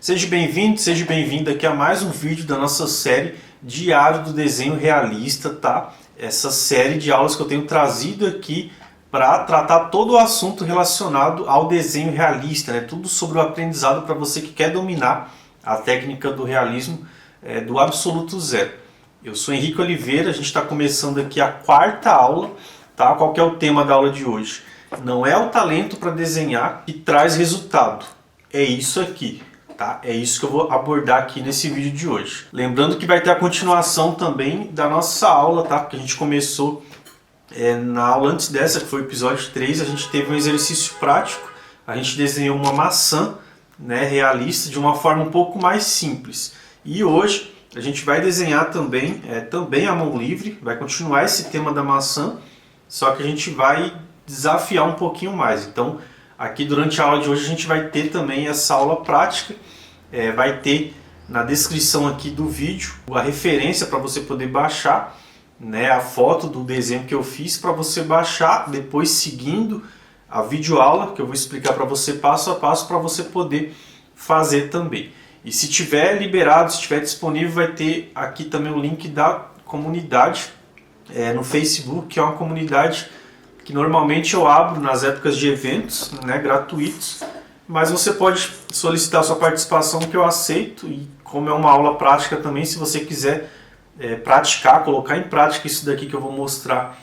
Seja bem-vindo, seja bem-vinda aqui a mais um vídeo da nossa série Diário do Desenho Realista, tá? Essa série de aulas que eu tenho trazido aqui para tratar todo o assunto relacionado ao desenho realista, né? Tudo sobre o aprendizado para você que quer dominar a técnica do realismo do absoluto zero. Eu sou Henrique Oliveira, a gente está começando aqui a quarta aula, tá? Qual que é o tema da aula de hoje? Não é o talento para desenhar que traz resultado, é isso aqui. Tá? É isso que eu vou abordar aqui nesse vídeo de hoje. Lembrando que vai ter a continuação também da nossa aula, tá? Porque a gente começou na aula antes dessa, que foi o episódio 3, a gente teve um exercício prático. A gente desenhou uma maçã, né, realista de uma forma um pouco mais simples. E hoje a gente vai desenhar também, também à mão livre, vai continuar esse tema da maçã, só que a gente vai desafiar um pouquinho mais. Então, aqui durante a aula de hoje a gente vai ter também essa aula prática, vai ter na descrição aqui do vídeo a referência para você poder baixar, né, a foto do desenho que eu fiz para você baixar, depois seguindo a videoaula que eu vou explicar para você passo a passo para você poder fazer também. E se tiver liberado, se estiver disponível, vai ter aqui também o link da comunidade no Facebook, que é uma comunidade que normalmente eu abro nas épocas de eventos, né, gratuitos, mas você pode solicitar sua participação que eu aceito, e como é uma aula prática também, se você quiser praticar, colocar em prática isso daqui que eu vou mostrar,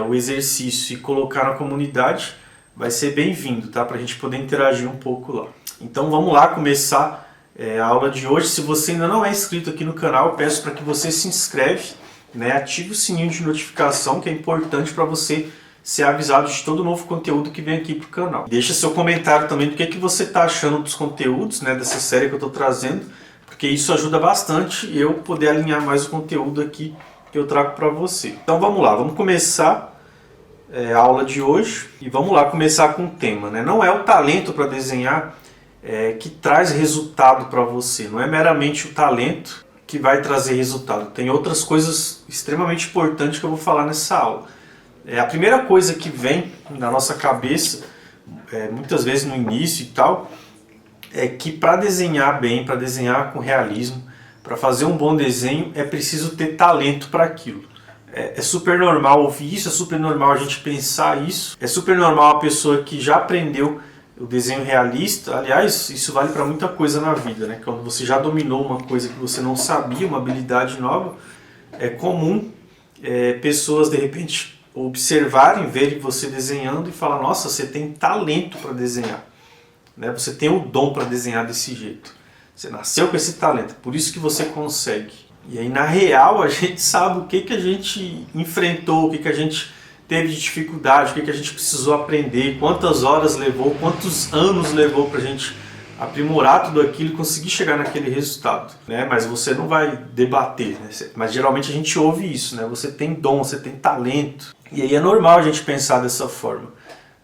o exercício, e colocar na comunidade, vai ser bem-vindo, tá? Para a gente poder interagir um pouco lá. Então vamos lá começar a aula de hoje. Se você ainda não é inscrito aqui no canal, eu peço para que você se inscreve, né, ative o sininho de notificação, que é importante para você ser avisado de todo novo conteúdo que vem aqui para o canal. Deixa seu comentário também do que você está achando dos conteúdos, né, dessa série que eu estou trazendo, porque isso ajuda bastante eu poder alinhar mais o conteúdo aqui que eu trago para você. Então vamos lá, vamos começar a aula de hoje e vamos lá começar com o tema, né? Não é o talento para desenhar que traz resultado para você, não é meramente o talento que vai trazer resultado. Tem outras coisas extremamente importantes que eu vou falar nessa aula. A primeira coisa que vem na nossa cabeça, muitas vezes no início e tal, é que para desenhar bem, para desenhar com realismo, para fazer um bom desenho, é preciso ter talento para aquilo. É super normal ouvir isso, é super normal a gente pensar isso, é super normal a pessoa que já aprendeu o desenho realista. Aliás, isso vale para muita coisa na vida, né? Quando você já dominou uma coisa que você não sabia, uma habilidade nova, é comum pessoas de repente observarem, verem você desenhando e falar: nossa, você tem talento para desenhar, né? Você tem o dom para desenhar desse jeito, você nasceu com esse talento, por isso que você consegue. E aí na real a gente sabe o que a gente enfrentou, o que a gente teve de dificuldade, o que a gente precisou aprender, quantas horas levou, quantos anos levou para a gente aprimorar tudo aquilo e conseguir chegar naquele resultado, né? Mas você não vai debater, né? Mas geralmente a gente ouve isso, né? Você tem dom, você tem talento. E aí é normal a gente pensar dessa forma,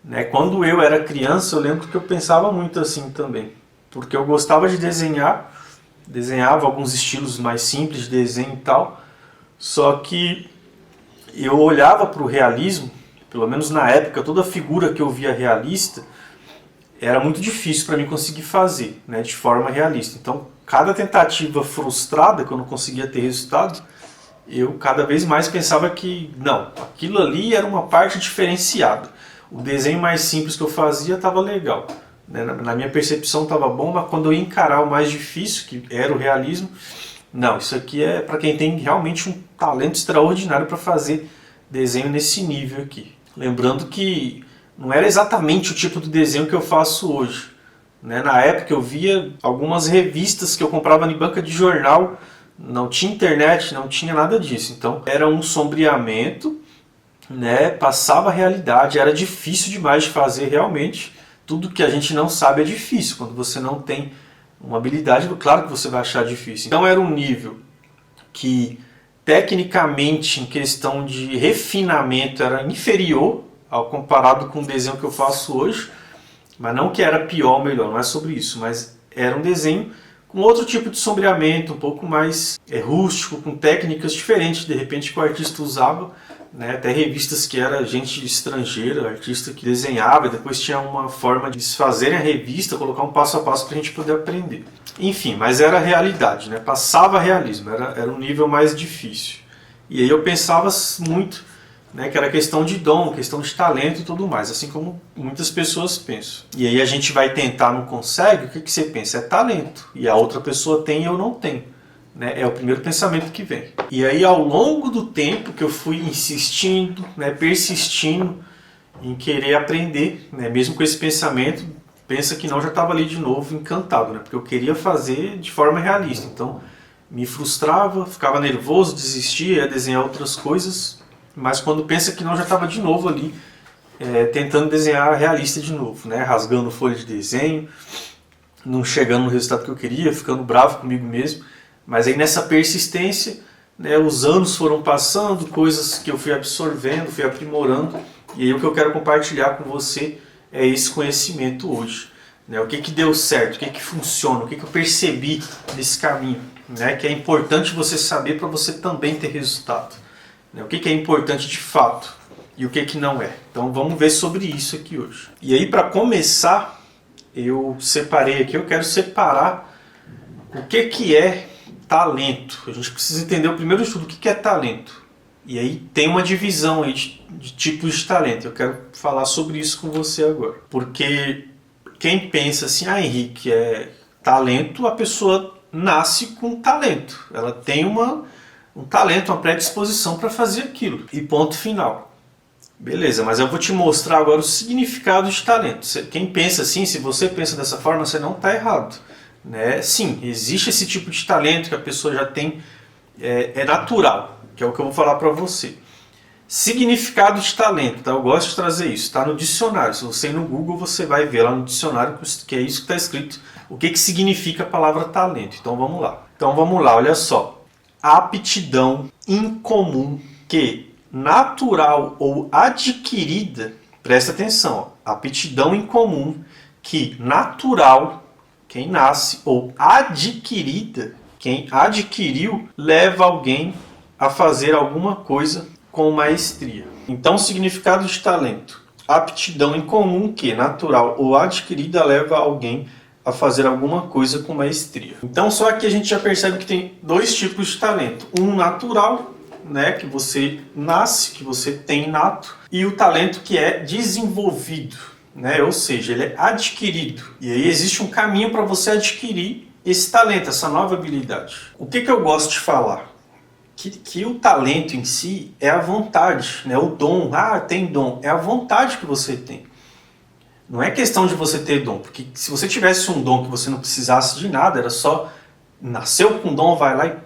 né? Quando eu era criança, eu lembro que eu pensava muito assim também, porque eu gostava de desenhar, desenhava alguns estilos mais simples de desenho e tal, só que eu olhava para o realismo, pelo menos na época, toda figura que eu via realista, era muito difícil para mim conseguir fazer, né, de forma realista. Então, cada tentativa frustrada, que eu não conseguia ter resultado, eu cada vez mais pensava que, não, aquilo ali era uma parte diferenciada. O desenho mais simples que eu fazia estava legal, né? Na minha percepção estava bom, mas quando eu ia encarar o mais difícil, que era o realismo, não, isso aqui é para quem tem realmente um talento extraordinário para fazer desenho nesse nível aqui. Lembrando que não era exatamente o tipo de desenho que eu faço hoje, né? Na época eu via algumas revistas que eu comprava em banca de jornal, não tinha internet, não tinha nada disso. Então era um sombreamento, né? Passava a realidade, era difícil demais de fazer realmente. Tudo que a gente não sabe é difícil. Quando você não tem uma habilidade, claro que você vai achar difícil. Então era um nível que tecnicamente, em questão de refinamento, era inferior ao comparado com o desenho que eu faço hoje, mas não que era pior ou melhor, não é sobre isso, mas era um desenho com outro tipo de sombreamento, um pouco mais rústico, com técnicas diferentes de repente que o artista usava né? Até revistas que era gente estrangeira, artista que desenhava, e depois tinha uma forma de desfazerem a revista, colocar um passo a passo para a gente poder aprender. Enfim, mas era a realidade, né? Passava realismo, era um nível mais difícil. E aí eu pensava muito, né, que era questão de dom, questão de talento e tudo mais, assim como muitas pessoas pensam. E aí a gente vai tentar, não consegue, o que você pensa? É talento. E a outra pessoa tem e eu não tenho. Né? É o primeiro pensamento que vem. E aí ao longo do tempo que eu fui insistindo, né, persistindo em querer aprender, né, mesmo com esse pensamento, pensa que não, já estava ali de novo encantado, né, porque eu queria fazer de forma realista. Então me frustrava, ficava nervoso, desistia, ia desenhar outras coisas, mas quando pensa que não, já estava de novo ali, tentando desenhar realista de novo, né? Rasgando folha de desenho, não chegando no resultado que eu queria, ficando bravo comigo mesmo. Mas aí nessa persistência, né, os anos foram passando, coisas que eu fui absorvendo, fui aprimorando, e aí o que eu quero compartilhar com você é esse conhecimento hoje. Né? O que deu certo, o que funciona, o que eu percebi nesse caminho, né? Que é importante você saber para você também ter resultado. Né? O que é importante de fato e o que não é. Então vamos ver sobre isso aqui hoje. E aí, para começar, eu separei aqui, eu quero separar o que é talento. A gente precisa entender o primeiro estudo, o que é talento. E aí tem uma divisão aí de tipos de talento. Eu quero falar sobre isso com você agora. Porque quem pensa assim, Henrique, talento, a pessoa nasce com talento. Ela tem um talento, uma predisposição para fazer aquilo. E ponto final. Beleza, mas eu vou te mostrar agora o significado de talento. Quem pensa assim, se você pensa dessa forma, você não está errado. Né? Sim, existe esse tipo de talento que a pessoa já tem, é natural, que é o que eu vou falar para você. Significado de talento, tá? Eu gosto de trazer isso, está no dicionário. Se você ir no Google, você vai ver lá no dicionário que é isso que está escrito, o que significa a palavra talento. Então vamos lá, olha só. Aptidão incomum que, natural ou adquirida, presta atenção, ó, aptidão incomum que, natural, quem nasce, ou adquirida, quem adquiriu, leva alguém a fazer alguma coisa com maestria. Então, significado de talento. Aptidão incomum que, natural ou adquirida, leva alguém a fazer alguma coisa com maestria. Então, só aqui a gente já percebe que tem dois tipos de talento. Um natural, né, que você nasce, que você tem nato, e o talento que é desenvolvido, né, ou seja, ele é adquirido. E aí existe um caminho para você adquirir esse talento, essa nova habilidade. O que eu gosto de falar? Que o talento em si é a vontade, né? O dom, tem dom, é a vontade que você tem. Não é questão de você ter dom, porque se você tivesse um dom que você não precisasse de nada, era só nasceu com dom, vai lá e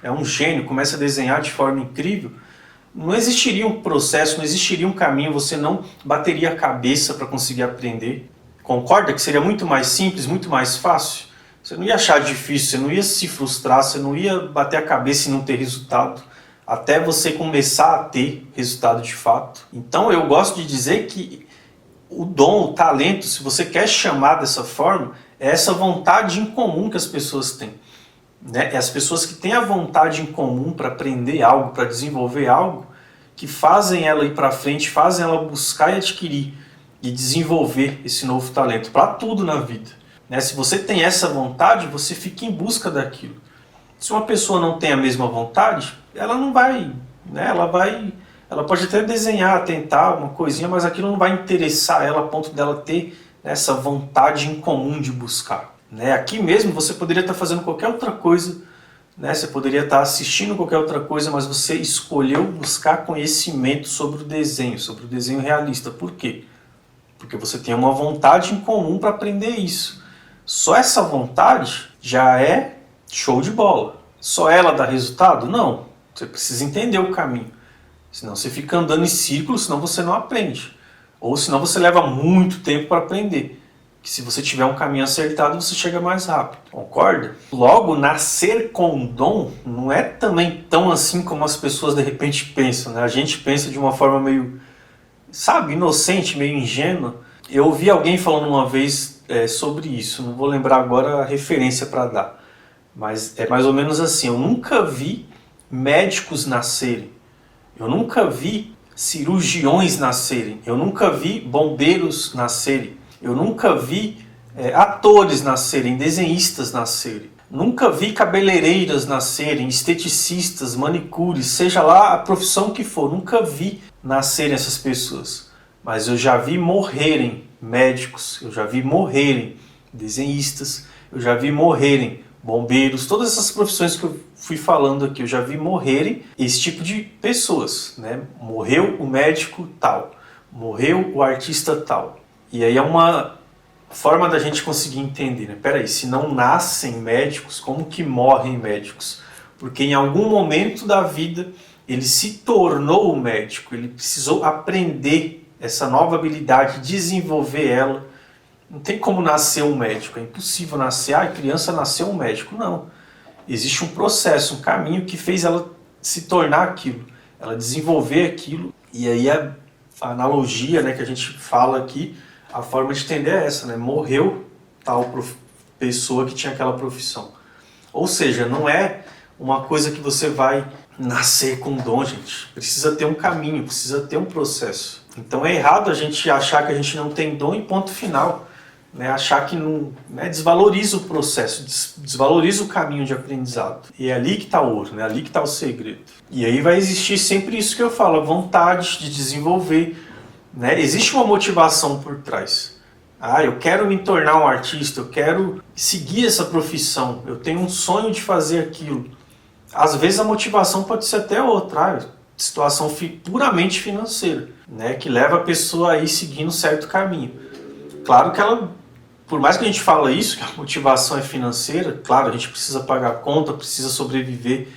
é um gênio, começa a desenhar de forma incrível, não existiria um processo, não existiria um caminho, você não bateria a cabeça para conseguir aprender. Concorda que seria muito mais simples, muito mais fácil? Você não ia achar difícil, você não ia se frustrar, você não ia bater a cabeça e não ter resultado, até você começar a ter resultado de fato. Então eu gosto de dizer que o dom, o talento, se você quer chamar dessa forma, é essa vontade em comum que as pessoas têm. Né? É as pessoas que têm a vontade em comum para aprender algo, para desenvolver algo, que fazem ela ir para frente, fazem ela buscar e adquirir e desenvolver esse novo talento para tudo na vida. Né? Se você tem essa vontade, você fica em busca daquilo. Se uma pessoa não tem a mesma vontade, ela não vai, né? Ela pode até desenhar, tentar uma coisinha, mas aquilo não vai interessar ela a ponto dela ter essa vontade em comum de buscar. Né? Aqui mesmo você poderia estar fazendo qualquer outra coisa, né? Você poderia estar assistindo qualquer outra coisa, mas você escolheu buscar conhecimento sobre o desenho realista. Por quê? Porque você tem uma vontade em comum para aprender isso. Só essa vontade já é show de bola. Só ela dá resultado? Não. Você precisa entender o caminho. Senão você fica andando em círculos, senão você não aprende. Ou senão você leva muito tempo para aprender. Que se você tiver um caminho acertado, você chega mais rápido. Concorda? Logo, nascer com dom não é também tão assim como as pessoas de repente pensam. Né? A gente pensa de uma forma meio, inocente, meio ingênua. Eu ouvi alguém falando uma vez sobre isso. Não vou lembrar agora a referência para dar. Mas é mais ou menos assim. Eu nunca vi médicos nascerem. Eu nunca vi cirurgiões nascerem, eu nunca vi bombeiros nascerem, eu nunca vi atores nascerem, desenhistas nascerem, nunca vi cabeleireiras nascerem, esteticistas, manicures, seja lá a profissão que for, nunca vi nascerem essas pessoas. Mas eu já vi morrerem médicos, eu já vi morrerem desenhistas, eu já vi morrerem bombeiros, todas essas profissões que eu fui falando aqui, eu já vi morrerem esse tipo de pessoas, né? Morreu o médico tal, morreu o artista tal. E aí é uma forma da gente conseguir entender, né? Peraí, se não nascem médicos, como que morrem médicos? Porque em algum momento da vida ele se tornou médico, ele precisou aprender essa nova habilidade, desenvolver ela. Não tem como nascer um médico, é impossível nascer, a criança nasceu um médico, não. Existe um processo, um caminho que fez ela se tornar aquilo, ela desenvolver aquilo, e aí a analogia, né, que a gente fala aqui, a forma de entender é essa, né? Morreu tal pessoa que tinha aquela profissão. Ou seja, não é uma coisa que você vai nascer com dom, gente. Precisa ter um caminho, precisa ter um processo. Então é errado a gente achar que a gente não tem dom e ponto final. Né, achar que não, né, desvaloriza o processo, desvaloriza o caminho de aprendizado. E é ali que está o ouro, né, ali que está o segredo. E aí vai existir sempre isso que eu falo, a vontade de desenvolver. Né? Existe uma motivação por trás. Ah, eu quero me tornar um artista, eu quero seguir essa profissão, eu tenho um sonho de fazer aquilo. Às vezes a motivação pode ser até outra, situação puramente financeira, né, que leva a pessoa a ir seguindo um certo caminho. Claro que ela, por mais que a gente fale isso, que a motivação é financeira, claro, a gente precisa pagar a conta, precisa sobreviver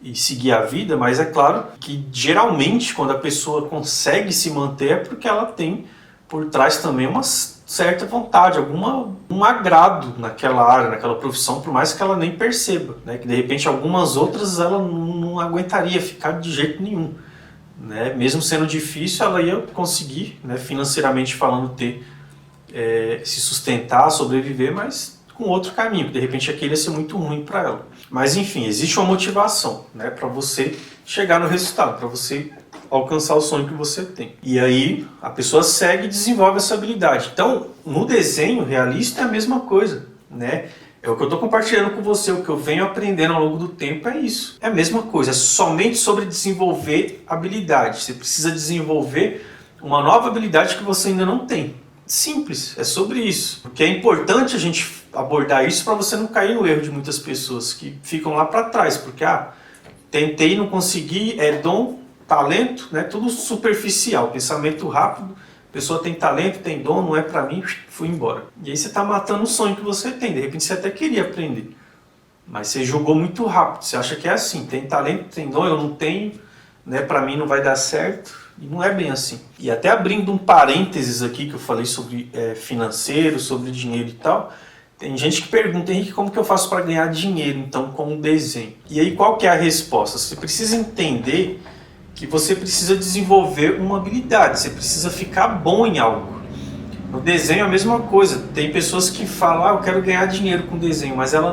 e seguir a vida, mas é claro que geralmente quando a pessoa consegue se manter é porque ela tem por trás também uma certa vontade, um agrado naquela área, naquela profissão, por mais que ela nem perceba, né? Que de repente algumas outras ela não aguentaria ficar de jeito nenhum, né? Mesmo sendo difícil, ela ia conseguir, né, financeiramente falando, ter se sustentar, sobreviver, mas com outro caminho, que de repente aquele ia ser muito ruim para ela. Mas enfim, existe uma motivação, né, para você chegar no resultado, para você alcançar o sonho que você tem. E aí a pessoa segue e desenvolve essa habilidade. Então, no desenho realista é a mesma coisa, né? É o que eu estou compartilhando com você, o que eu venho aprendendo ao longo do tempo é isso. É a mesma coisa, é somente sobre desenvolver habilidade. Você precisa desenvolver uma nova habilidade que você ainda não tem. Simples, é sobre isso. Porque é importante a gente abordar isso para você não cair no erro de muitas pessoas que ficam lá para trás, porque tentei, não consegui, é dom, talento, né? Tudo superficial, pensamento rápido, a pessoa tem talento, tem dom, não é para mim, fui embora. E aí você está matando o sonho que você tem, de repente você até queria aprender, mas você julgou muito rápido, você acha que é assim, tem talento, tem dom, eu não tenho, né? Para mim não vai dar certo. E não é bem assim. E até abrindo um parênteses aqui que eu falei sobre financeiro, sobre dinheiro e tal, tem gente que pergunta, Henrique, como que eu faço para ganhar dinheiro então com o desenho? E aí qual que é a resposta? Você precisa entender que você precisa desenvolver uma habilidade, você precisa ficar bom em algo. No desenho é a mesma coisa, tem pessoas que falam, eu quero ganhar dinheiro com desenho, mas ela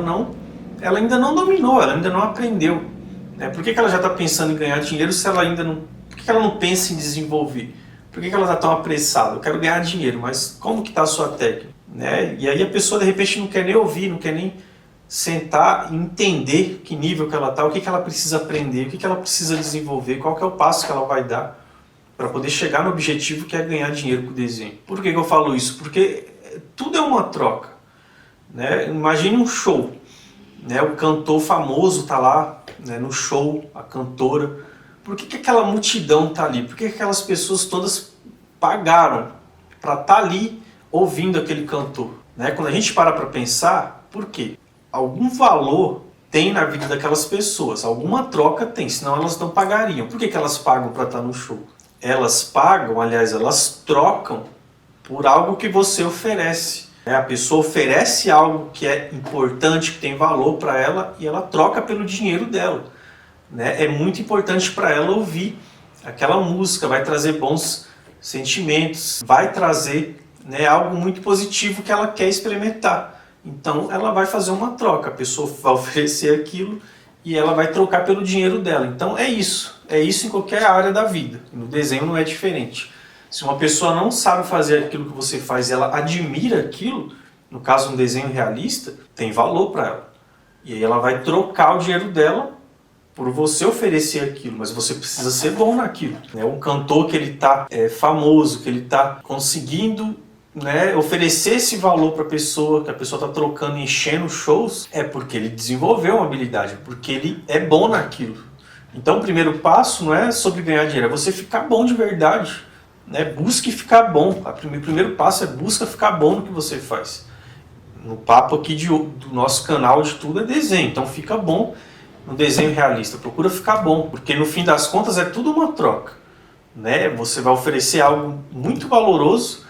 ainda não dominou, ela ainda não aprendeu. Por que ela já está pensando em ganhar dinheiro se ela ainda não... Por que ela não pensa em desenvolver? Por que ela está tão apressada? Eu quero ganhar dinheiro, mas como que está a sua técnica? Né? E aí a pessoa de repente não quer nem ouvir, não quer nem sentar e entender que nível que ela está, o que ela precisa aprender, o que ela precisa desenvolver, qual que é o passo que ela vai dar para poder chegar no objetivo que é ganhar dinheiro com o desenho. Por que eu falo isso? Porque tudo é uma troca. Né? Imagine um show. Né? O cantor famoso está lá, né, no show, a cantora. Por que aquela multidão está ali? Por que aquelas pessoas todas pagaram para estar ali ouvindo aquele cantor? Né? Quando a gente para pensar, por quê? Algum valor tem na vida daquelas pessoas, alguma troca tem, senão elas não pagariam. Por que elas pagam para estar no show? Elas pagam, aliás, elas trocam por algo que você oferece. A pessoa oferece algo que é importante, que tem valor para ela, e ela troca pelo dinheiro dela. É muito importante para ela ouvir aquela música, vai trazer bons sentimentos, vai trazer, né, algo muito positivo que ela quer experimentar. Então ela vai fazer uma troca, a pessoa vai oferecer aquilo e ela vai trocar pelo dinheiro dela. Então é isso, É isso em qualquer área da vida. No desenho não é diferente. Se uma pessoa não sabe fazer aquilo que você faz e ela admira aquilo, no caso um desenho realista, tem valor para ela. E aí ela vai trocar o dinheiro dela por você oferecer aquilo, mas você precisa ser bom naquilo. Um cantor que ele está famoso, que ele está conseguindo oferecer esse valor para a pessoa, que a pessoa está trocando e enchendo shows, é porque ele desenvolveu uma habilidade, porque ele é bom naquilo. Então o primeiro passo não é sobre ganhar dinheiro, é você ficar bom de verdade. Busque ficar bom. O primeiro passo é busca ficar bom no que você faz. No papo aqui do nosso canal de tudo é desenho, então fica bom no desenho realista, procura ficar bom, porque no fim das contas é tudo uma troca. Você vai oferecer algo muito valoroso,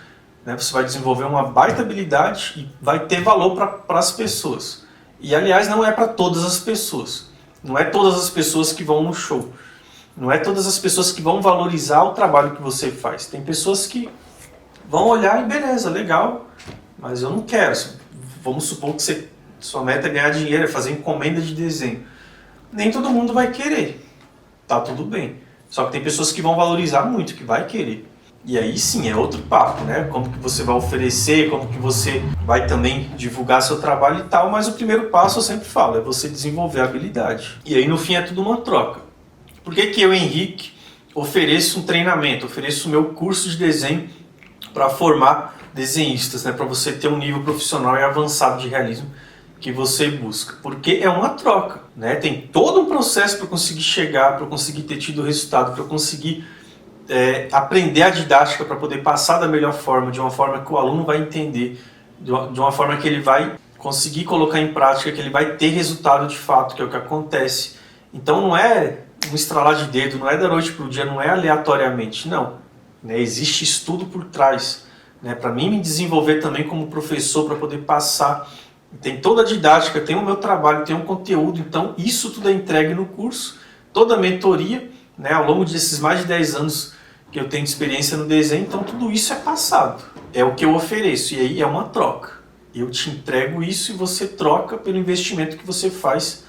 você vai desenvolver uma baita habilidade e vai ter valor para as pessoas. E aliás, não é para todas as pessoas. Não é todas as pessoas que vão no show. Não é todas as pessoas que vão valorizar o trabalho que você faz. Tem pessoas que vão olhar e beleza, legal, mas eu não quero. Vamos supor que sua meta é ganhar dinheiro, é fazer encomenda de desenho. Nem todo mundo vai querer. Tá tudo bem. Só que tem pessoas que vão valorizar muito, que vai querer. E aí sim, é outro papo, Como que você vai oferecer, como que você vai também divulgar seu trabalho e tal, mas o primeiro passo eu sempre falo, é você desenvolver a habilidade. E aí no fim é tudo uma troca. Por que eu, Henrique, ofereço um treinamento, ofereço o meu curso de desenho para formar desenhistas, para você ter um nível profissional e avançado de realismo que você busca? Porque é uma troca, Tem todo um processo para conseguir chegar, para conseguir ter tido resultado, para conseguir aprender a didática para poder passar da melhor forma, de uma forma que o aluno vai entender, de uma forma que ele vai conseguir colocar em prática, que ele vai ter resultado de fato, que é o que acontece. Então não é um estralar de dedo, não é da noite para o dia, não é aleatoriamente, não. Existe estudo por trás. Para mim me desenvolver também como professor, para poder passar, tem toda a didática, tem o meu trabalho, tem um conteúdo, então isso tudo é entregue no curso, toda a mentoria, ao longo desses mais de 10 anos que eu tenho de experiência no desenho, então tudo isso é passado, é o que eu ofereço, e aí é uma troca. Eu te entrego isso e você troca pelo investimento que você faz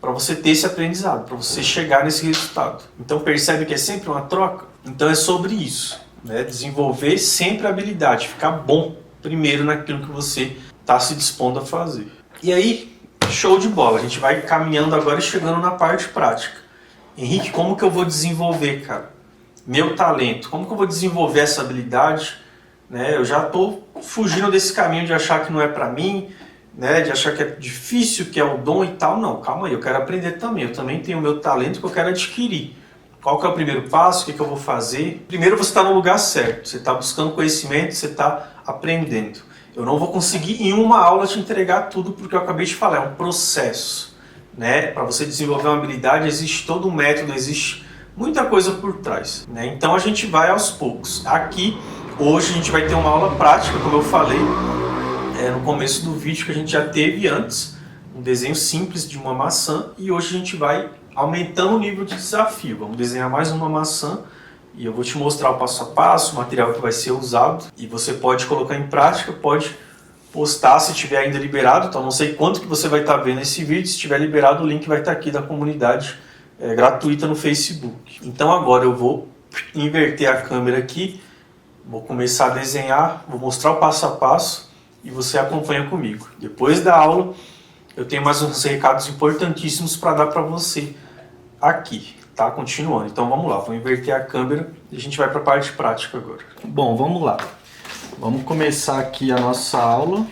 para você ter esse aprendizado, para você chegar nesse resultado. Então percebe que é sempre uma troca? Então é sobre isso, desenvolver sempre a habilidade, ficar bom primeiro naquilo que você está se dispondo a fazer. E aí, show de bola, a gente vai caminhando agora e chegando na parte prática. Henrique, como que eu vou desenvolver, cara, meu talento? Como que eu vou desenvolver essa habilidade? Eu já estou fugindo desse caminho de achar que não é para mim, de achar que é difícil, que é o dom e tal. Não, calma aí, eu quero aprender também. Eu também tenho o meu talento que eu quero adquirir. Qual que é o primeiro passo? O que eu vou fazer? Primeiro você está no lugar certo. Você está buscando conhecimento, você está aprendendo. Eu não vou conseguir em uma aula te entregar tudo, porque eu acabei de falar, é um processo. Para você desenvolver uma habilidade existe todo um método, existe muita coisa por trás. Então a gente vai aos poucos. Aqui, hoje a gente vai ter uma aula prática, como eu falei no começo do vídeo, que a gente já teve antes, um desenho simples de uma maçã, e hoje a gente vai aumentando o nível de desafio. Vamos desenhar mais uma maçã e eu vou te mostrar o passo a passo, o material que vai ser usado, e você pode colocar em prática, pode postar se tiver ainda liberado. Então não sei quanto que você vai estar vendo esse vídeo, se tiver liberado o link vai estar aqui da comunidade gratuita no Facebook. Então agora eu vou inverter a câmera aqui, vou começar a desenhar, vou mostrar o passo a passo e você acompanha comigo. Depois da aula eu tenho mais uns recados importantíssimos para dar para você aqui, tá? Continuando. Então vamos lá, vou inverter a câmera e a gente vai para a parte prática agora. Bom, vamos lá. Vamos começar aqui a nossa aula.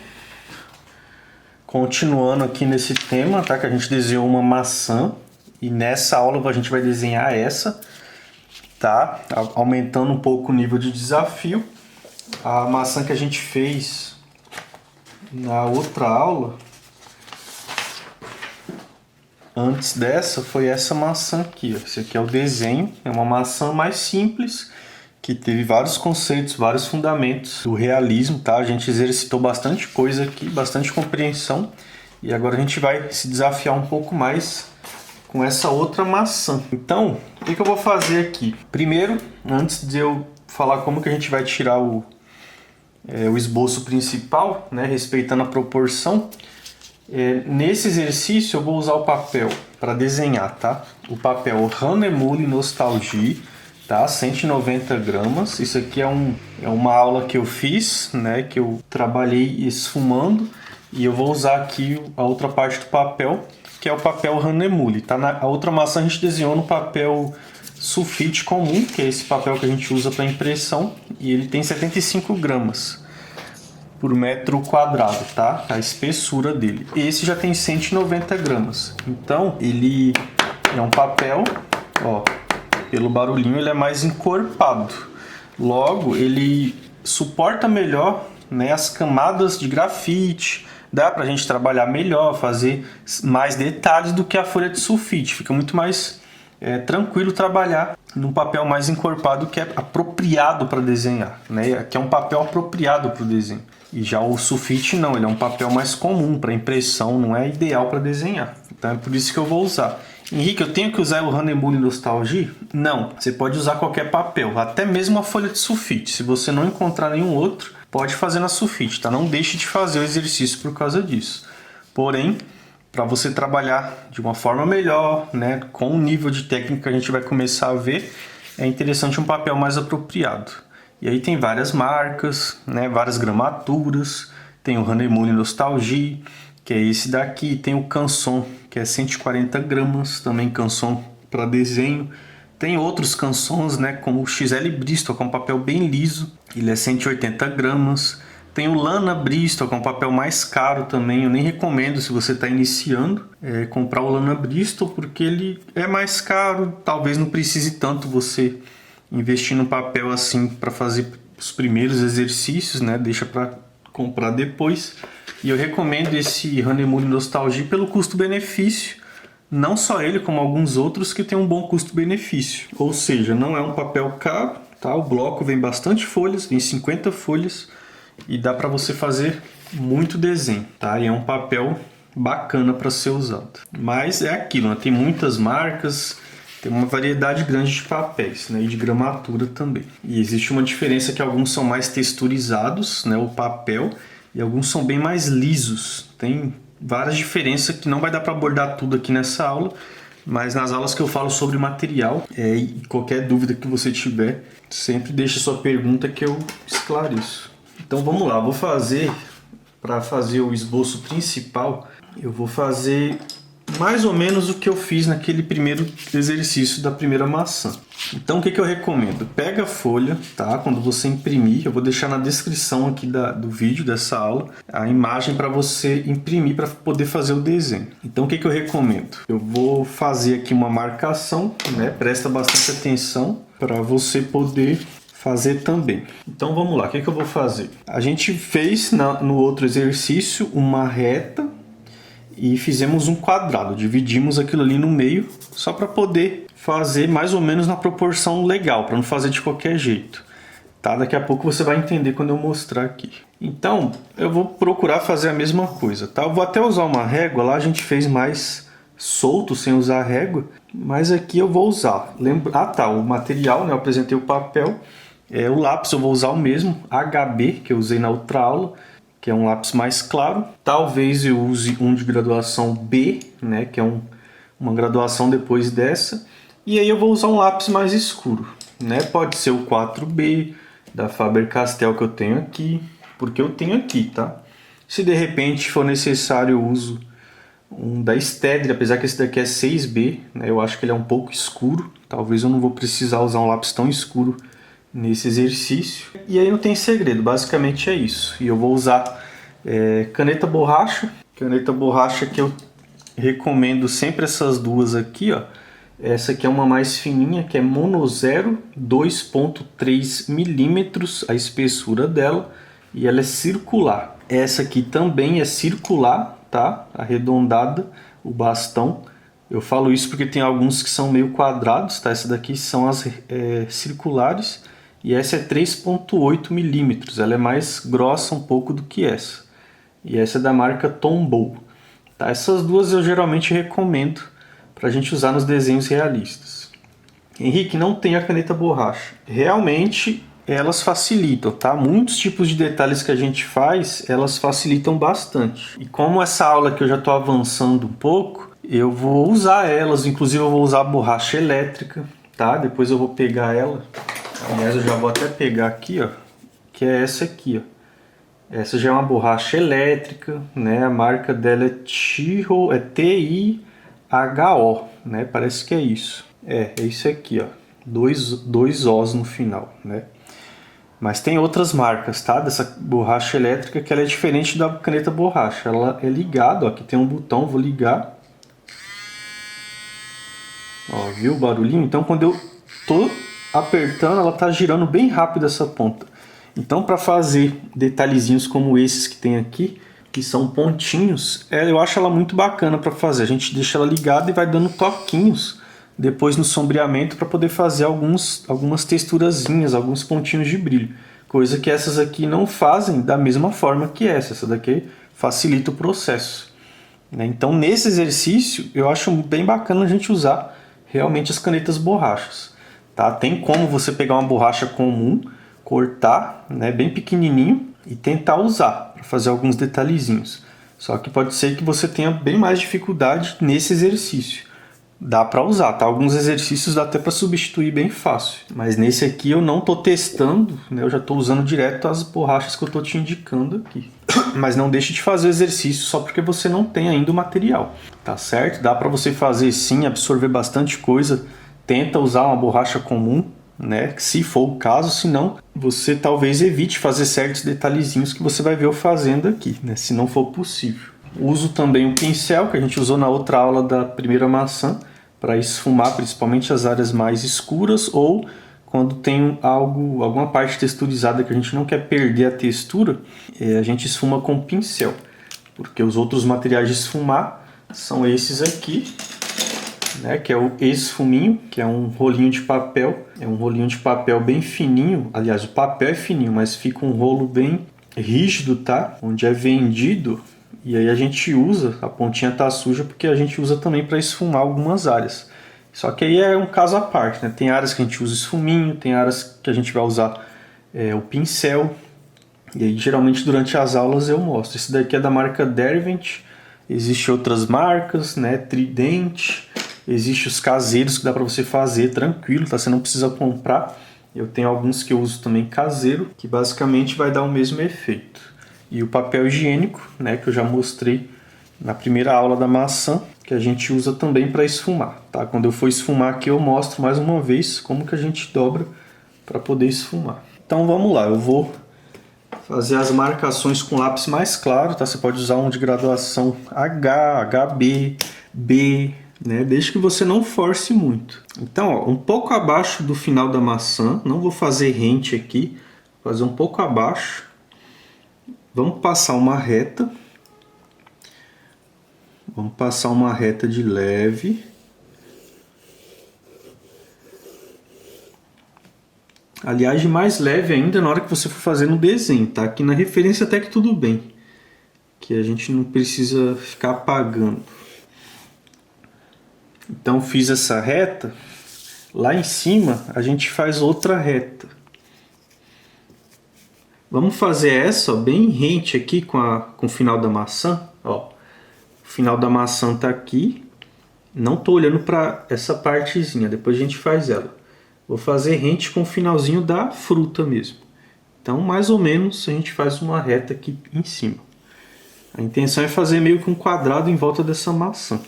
Continuando aqui nesse tema, tá? Que a gente desenhou uma maçã e nessa aula a gente vai desenhar essa, tá? Aumentando um pouco o nível de desafio. A maçã que a gente fez na outra aula, antes dessa, foi essa maçã aqui, ó. Esse aqui é o desenho, é uma maçã mais simples, que teve vários conceitos, vários fundamentos do realismo, tá? A gente exercitou bastante coisa aqui, bastante compreensão, e agora a gente vai se desafiar um pouco mais com essa outra maçã. Então, o que eu vou fazer aqui? Primeiro, antes de eu falar como que a gente vai tirar o esboço principal, né, respeitando a proporção, Nesse exercício eu vou usar o papel para desenhar, tá? O papel Hahnemühle Nostalgie, tá? 190 gramas. Isso aqui é uma aula que eu fiz, né? Que eu trabalhei esfumando. E eu vou usar aqui a outra parte do papel, que é o papel Hahnemühle, tá? A outra maçã a gente desenhou no papel sulfite comum, que é esse papel que a gente usa para impressão. E ele tem 75 gramas por metro quadrado, tá? A espessura dele. Esse já tem 190 gramas. Então, ele é um papel, ó, pelo barulhinho ele é mais encorpado. Logo, ele suporta melhor, né, as camadas de grafite. Dá pra gente trabalhar melhor, fazer mais detalhes do que a folha de sulfite. Fica muito mais tranquilo trabalhar num papel mais encorpado, que é apropriado para desenhar, né? Que é um papel apropriado para o desenho. E já o sulfite não, ele é um papel mais comum para impressão, não é ideal para desenhar. Então é por isso que eu vou usar. Henrique, eu tenho que usar o Hahnemühle Nostalgie? Não, você pode usar qualquer papel, até mesmo a folha de sulfite. Se você não encontrar nenhum outro, pode fazer na sulfite, tá? Não deixe de fazer o exercício por causa disso. Porém, para você trabalhar de uma forma melhor, né, com o nível de técnica que a gente vai começar a ver, é interessante um papel mais apropriado. E aí tem várias marcas, né, várias gramaturas, tem o Hahnemühle Nostalgie, que é esse daqui, tem o Canson, que é 140 gramas, também Canson para desenho. Tem outros Cansons, né, como o XL Bristol, que é um papel bem liso, ele é 180 gramas. Tem o Lana Bristol, que é um papel mais caro também. Eu nem recomendo, se você está iniciando, comprar o Lana Bristol, porque ele é mais caro. Talvez não precise tanto você investir no papel assim para fazer os primeiros exercícios, né? Deixa para comprar depois. E eu recomendo esse Hahnemühle Nostalgie pelo custo-benefício. Não só ele, como alguns outros que tem um bom custo-benefício. Ou seja, não é um papel caro, tá? O bloco vem bastante folhas, vem 50 folhas. E dá para você fazer muito desenho, tá? E é um papel bacana para ser usado. Mas é aquilo, né? Tem muitas marcas, tem uma variedade grande de papéis, né? E de gramatura também. E existe uma diferença que alguns são mais texturizados, né? O papel, e alguns são bem mais lisos. Tem várias diferenças que não vai dar para abordar tudo aqui nessa aula, mas nas aulas que eu falo sobre material, e qualquer dúvida que você tiver, sempre deixa sua pergunta que eu esclareço. Então vamos lá, para fazer o esboço principal, eu vou fazer mais ou menos o que eu fiz naquele primeiro exercício da primeira maçã. Então o que eu recomendo? Pega a folha, tá? Quando você imprimir, eu vou deixar na descrição aqui do vídeo dessa aula a imagem para você imprimir para poder fazer o desenho. Então o que eu recomendo? Eu vou fazer aqui uma marcação, né? Presta bastante atenção para você poder fazer também. Então vamos lá, o que eu vou fazer? A gente fez no outro exercício uma reta e fizemos um quadrado, dividimos aquilo ali no meio só para poder fazer mais ou menos na proporção legal, para não fazer de qualquer jeito. Tá? Daqui a pouco você vai entender quando eu mostrar aqui. Então eu vou procurar fazer a mesma coisa. Tá? Eu vou até usar uma régua, lá a gente fez mais solto sem usar a régua, mas aqui eu vou usar. O material, né? Eu apresentei o papel. O lápis eu vou usar o mesmo, HB, que eu usei na outra aula, que é um lápis mais claro. Talvez eu use um de graduação B, né, que é uma graduação depois dessa. E aí eu vou usar um lápis mais escuro, né? Pode ser o 4B da Faber-Castell que eu tenho aqui, porque eu tenho aqui, tá? Se de repente for necessário, eu uso um da Staedtler, apesar que esse daqui é 6B, né? Eu acho que ele é um pouco escuro. Talvez eu não vou precisar usar um lápis tão escuro nesse exercício. E aí não tem segredo, basicamente é isso. E eu vou usar caneta borracha que eu recomendo sempre essas duas aqui, ó. Essa aqui é uma mais fininha, que é Mono Zero, 2.3 milímetros a espessura dela, e ela é circular. Essa aqui também é circular, tá? Arredondada, o bastão. Eu falo isso porque tem alguns que são meio quadrados, tá? Essa daqui são as circulares. E essa é 3.8 milímetros, ela é mais grossa um pouco do que essa. E essa é da marca Tombow. Tá? Essas duas eu geralmente recomendo para a gente usar nos desenhos realistas. Henrique, não tem a caneta borracha. Realmente elas facilitam, tá? Muitos tipos de detalhes que a gente faz, elas facilitam bastante. E como essa aula aqui eu já estou avançando um pouco, eu vou usar elas, inclusive eu vou usar a borracha elétrica, tá? Depois eu vou pegar ela. Aliás, eu já vou até pegar aqui, ó, que é essa aqui, ó. Essa já é uma borracha elétrica, né? A marca dela é Tiho, é T-I-H-O, né? Parece que é isso. É isso aqui, ó. Dois Os no final, né? Mas tem outras marcas, tá? Dessa borracha elétrica que ela é diferente da caneta borracha. Ela é ligada, ó. Aqui tem um botão, vou ligar. Ó, viu o barulhinho? Então quando eu tô apertando, ela tá girando bem rápido essa ponta. Então, para fazer detalhezinhos como esses que tem aqui, que são pontinhos, eu acho ela muito bacana para fazer. A gente deixa ela ligada e vai dando toquinhos depois no sombreamento para poder fazer algumas texturazinhas, alguns pontinhos de brilho. Coisa que essas aqui não fazem da mesma forma que essa. Essa daqui facilita o processo. Então, nesse exercício, eu acho bem bacana a gente usar realmente as canetas borrachas. Tá? Tem como você pegar uma borracha comum, cortar, né, bem pequenininho e tentar usar para fazer alguns detalhezinhos. Só que pode ser que você tenha bem mais dificuldade nesse exercício. Dá para usar, tá? Alguns exercícios dá até para substituir bem fácil. Mas nesse aqui eu não estou testando, né? Eu já estou usando direto as borrachas que eu estou te indicando aqui. Mas não deixe de fazer o exercício só porque você não tem ainda o material, tá certo? Dá para você fazer sim, absorver bastante coisa. Tenta usar uma borracha comum, né? Se for o caso, se não, você talvez evite fazer certos detalhezinhos que você vai ver eu fazendo aqui, né? Se não for possível. Uso também o pincel que a gente usou na outra aula da primeira maçã para esfumar principalmente as áreas mais escuras ou quando tem alguma parte texturizada que a gente não quer perder a textura, a gente esfuma com pincel, porque os outros materiais de esfumar são esses aqui, né, que é o esfuminho, que é um rolinho de papel, é um rolinho de papel bem fininho, aliás o papel é fininho, mas fica um rolo bem rígido, tá? Onde é vendido, e aí a gente usa, a pontinha tá suja porque a gente usa também para esfumar algumas áreas. Só que aí é um caso à parte, né? Tem áreas que a gente usa esfuminho, tem áreas que a gente vai usar o pincel, e aí geralmente durante as aulas eu mostro. Esse daqui é da marca Derwent, existem outras marcas, né? Trident. Existem os caseiros que dá para você fazer tranquilo, tá? Você não precisa comprar. Eu tenho alguns que eu uso também caseiro, que basicamente vai dar o mesmo efeito. E o papel higiênico, né, que eu já mostrei na primeira aula da maçã, que a gente usa também para esfumar, tá? Quando eu for esfumar aqui eu mostro mais uma vez como que a gente dobra para poder esfumar. Então vamos lá, eu vou fazer as marcações com lápis mais claro, tá? Você pode usar um de graduação H, HB, B, né? Desde que você não force muito. Então, ó, um pouco abaixo do final da maçã, não vou fazer rente aqui, vou fazer um pouco abaixo. Vamos passar uma reta. Vamos passar uma reta de leve. Aliás, de mais leve ainda na hora que você for fazer no desenho, tá? Aqui na referência até que tudo bem. Que a gente não precisa ficar apagando. Então fiz essa reta, lá em cima a gente faz outra reta. Vamos fazer essa, ó, bem rente aqui com o final da maçã. Ó. O final da maçã tá aqui, não tô olhando para essa partezinha, depois a gente faz ela. Vou fazer rente com o finalzinho da fruta mesmo. Então mais ou menos a gente faz uma reta aqui em cima. A intenção é fazer meio que um quadrado em volta dessa maçã.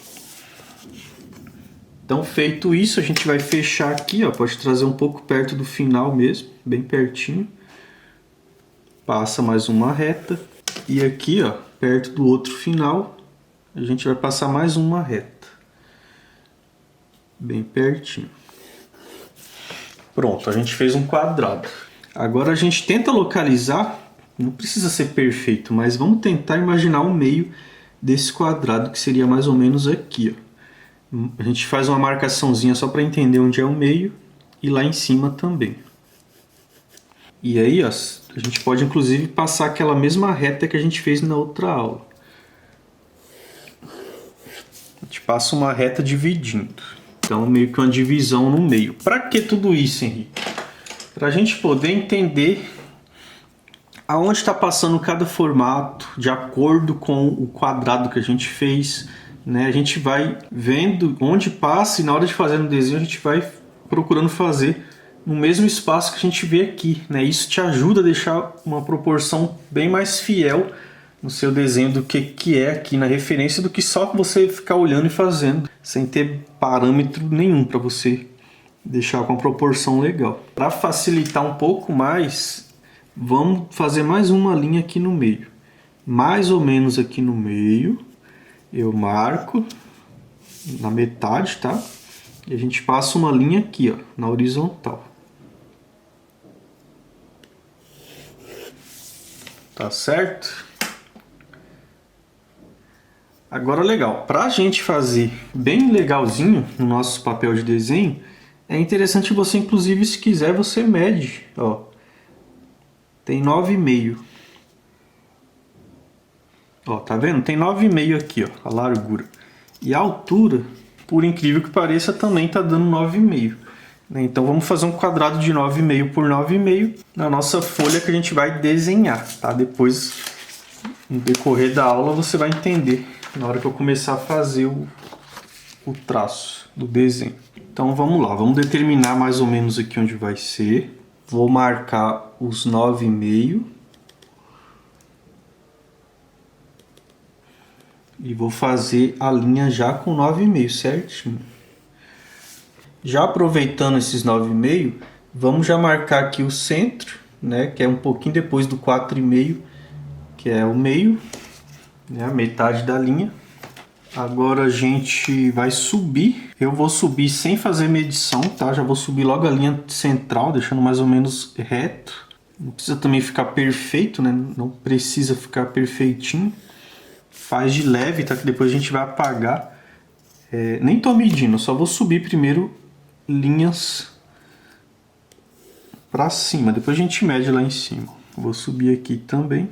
Então, feito isso, a gente vai fechar aqui, ó, pode trazer um pouco perto do final mesmo, bem pertinho. Passa mais uma reta. E aqui, ó, perto do outro final, a gente vai passar mais uma reta. Bem pertinho. Pronto, a gente fez um quadrado. Agora a gente tenta localizar, não precisa ser perfeito, mas vamos tentar imaginar o meio desse quadrado, que seria mais ou menos aqui, ó. A gente faz uma marcaçãozinha só para entender onde é o meio e lá em cima também. E aí, ó, a gente pode inclusive passar aquela mesma reta que a gente fez na outra aula. A gente passa uma reta dividindo. Então, meio que uma divisão no meio. Para que tudo isso, Henrique? Para a gente poder entender aonde está passando cada formato, de acordo com o quadrado que a gente fez, né? A gente vai vendo onde passa e na hora de fazer no desenho a gente vai procurando fazer no mesmo espaço que a gente vê aqui, né? Isso te ajuda a deixar uma proporção bem mais fiel no seu desenho do que é aqui na referência, do que só você ficar olhando e fazendo, sem ter parâmetro nenhum para você deixar com uma proporção legal. Para facilitar um pouco mais, vamos fazer mais uma linha aqui no meio. Mais ou menos aqui no meio, eu marco na metade, tá? E a gente passa uma linha aqui, ó, na horizontal. Tá certo? Agora legal, para a gente fazer bem legalzinho no nosso papel de desenho, é interessante você, inclusive, se quiser, você mede, ó. Tem 9,5. Ó, tá vendo? Tem 9,5 aqui, ó, a largura. E a altura, por incrível que pareça, também tá dando 9,5. Então vamos fazer um quadrado de 9,5 por 9,5 na nossa folha que a gente vai desenhar, tá? Depois, no decorrer da aula, você vai entender na hora que eu começar a fazer o traço do desenho. Então vamos lá, vamos determinar mais ou menos aqui onde vai ser. Vou marcar os 9,5 e vou fazer a linha já com 9,5 certinho. Já aproveitando esses 9,5, vamos já marcar aqui o centro, né, que é um pouquinho depois do 4,5, que é o meio, né, a metade da linha. Agora a gente vai subir. Eu vou subir sem fazer medição, tá? Já vou subir logo a linha central, deixando mais ou menos reto. Não precisa também ficar perfeito, né? Não precisa ficar perfeitinho. Faz de leve, tá? Que depois a gente vai apagar. Nem tô medindo, só vou subir primeiro linhas pra cima. Depois a gente mede lá em cima. Vou subir aqui também.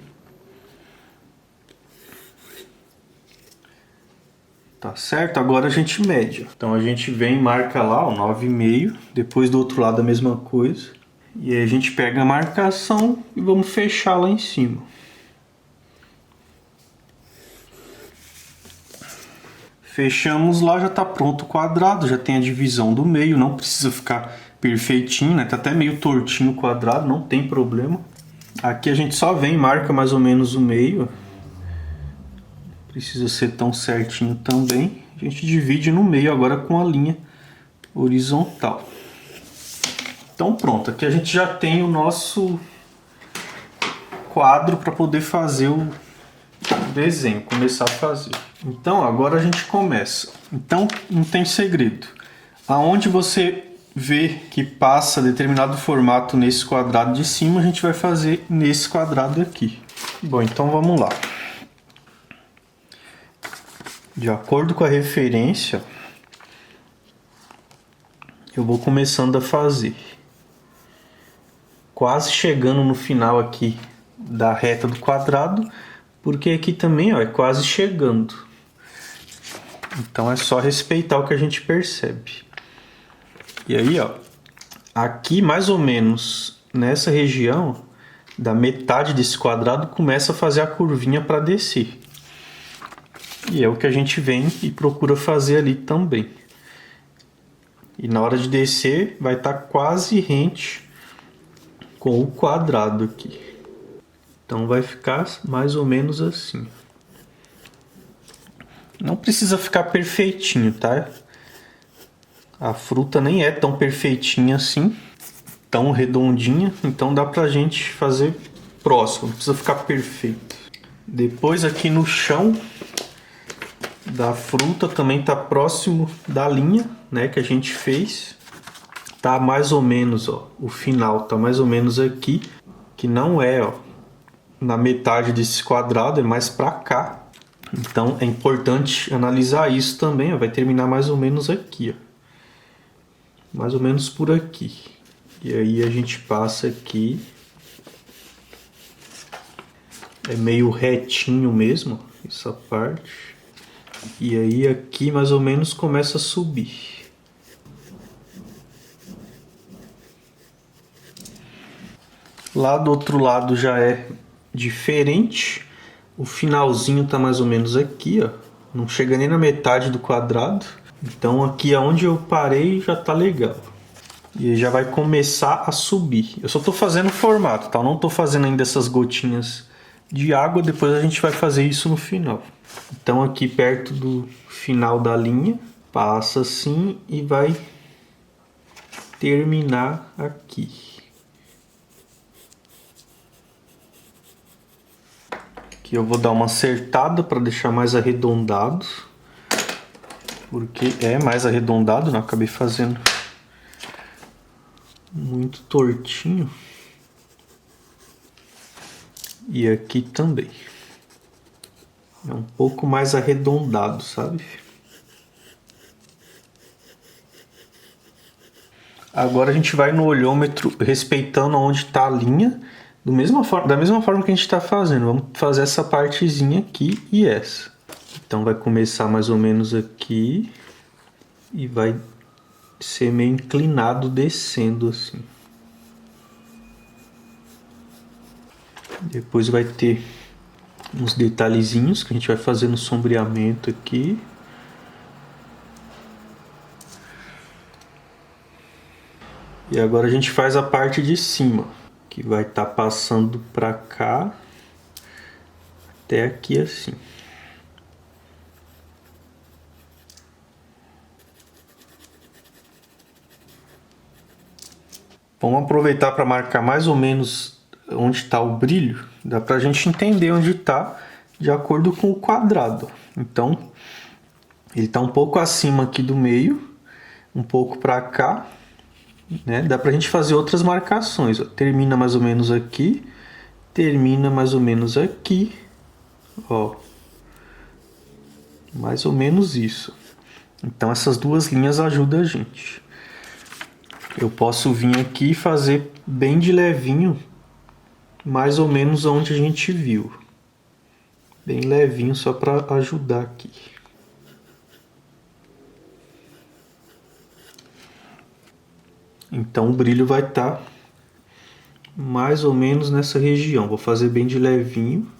Tá certo? Agora a gente mede. Então a gente vem e marca lá, ó, 9,5. Depois do outro lado a mesma coisa. E aí a gente pega a marcação e vamos fechar lá em cima. Fechamos lá, já tá pronto o quadrado, já tem a divisão do meio, não precisa ficar perfeitinho, né? Tá até meio tortinho o quadrado, não tem problema. Aqui a gente só vem e marca mais ou menos o meio. Precisa ser tão certinho também. A gente divide no meio agora com a linha horizontal. Então pronto, aqui a gente já tem o nosso quadro para poder fazer o desenho, começar a fazer. Então agora a gente começa. Então não tem segredo. Aonde você vê que passa determinado formato nesse quadrado de cima, a gente vai fazer nesse quadrado aqui. Bom, então vamos lá. De acordo com a referência, eu vou começando a fazer. Quase chegando no final aqui da reta do quadrado, porque aqui também, ó, é quase chegando. Então é só respeitar o que a gente percebe. E aí, ó, aqui mais ou menos nessa região, da metade desse quadrado, começa a fazer a curvinha para descer. E é o que a gente vem e procura fazer ali também. E na hora de descer, vai estar quase rente com o quadrado aqui. Então vai ficar mais ou menos assim. Não precisa ficar perfeitinho, tá? A fruta nem é tão perfeitinha assim, tão redondinha, então dá pra gente fazer próximo, não precisa ficar perfeito. Depois aqui no chão da fruta também tá próximo da linha, né, que a gente fez. Tá mais ou menos, ó, o final tá mais ou menos aqui, que não é, ó, na metade desse quadrado, é mais pra cá. Então é importante analisar isso também, ó, vai terminar mais ou menos aqui, ó. Mais ou menos por aqui. E aí a gente passa aqui. É meio retinho mesmo, essa parte. E aí aqui mais ou menos começa a subir. Lá do outro lado já é diferente. O finalzinho tá mais ou menos aqui, ó. Não chega nem na metade do quadrado. Então aqui aonde eu parei já tá legal. E já vai começar a subir. Eu só tô fazendo o formato, tá? Eu não tô fazendo ainda essas gotinhas de água. Depois a gente vai fazer isso no final. Então aqui perto do final da linha, passa assim e vai terminar aqui. Aqui eu vou dar uma acertada para deixar mais arredondado. Porque é mais arredondado, né? Acabei fazendo muito tortinho. E aqui também. É um pouco mais arredondado, sabe? Agora a gente vai no olhômetro respeitando onde está a linha. Da mesma forma que a gente está fazendo. Vamos fazer essa partezinha aqui e essa. Então vai começar mais ou menos aqui. E vai ser meio inclinado descendo assim. Depois vai ter uns detalhezinhos que a gente vai fazer no sombreamento aqui. E agora a gente faz a parte de cima, que vai estar passando para cá até aqui assim. Vamos aproveitar para marcar mais ou menos onde está o brilho. Dá para a gente entender onde está de acordo com o quadrado. Então, ele está um pouco acima aqui do meio, um pouco para cá. Né? Dá pra gente fazer outras marcações, ó. Termina mais ou menos aqui, termina mais ou menos aqui, ó, mais ou menos isso. Então essas duas linhas ajudam a gente. Eu posso vir aqui e fazer bem de levinho, mais ou menos onde a gente viu, bem levinho só para ajudar aqui. Então o brilho vai estar mais ou menos nessa região. Vou fazer bem de levinho.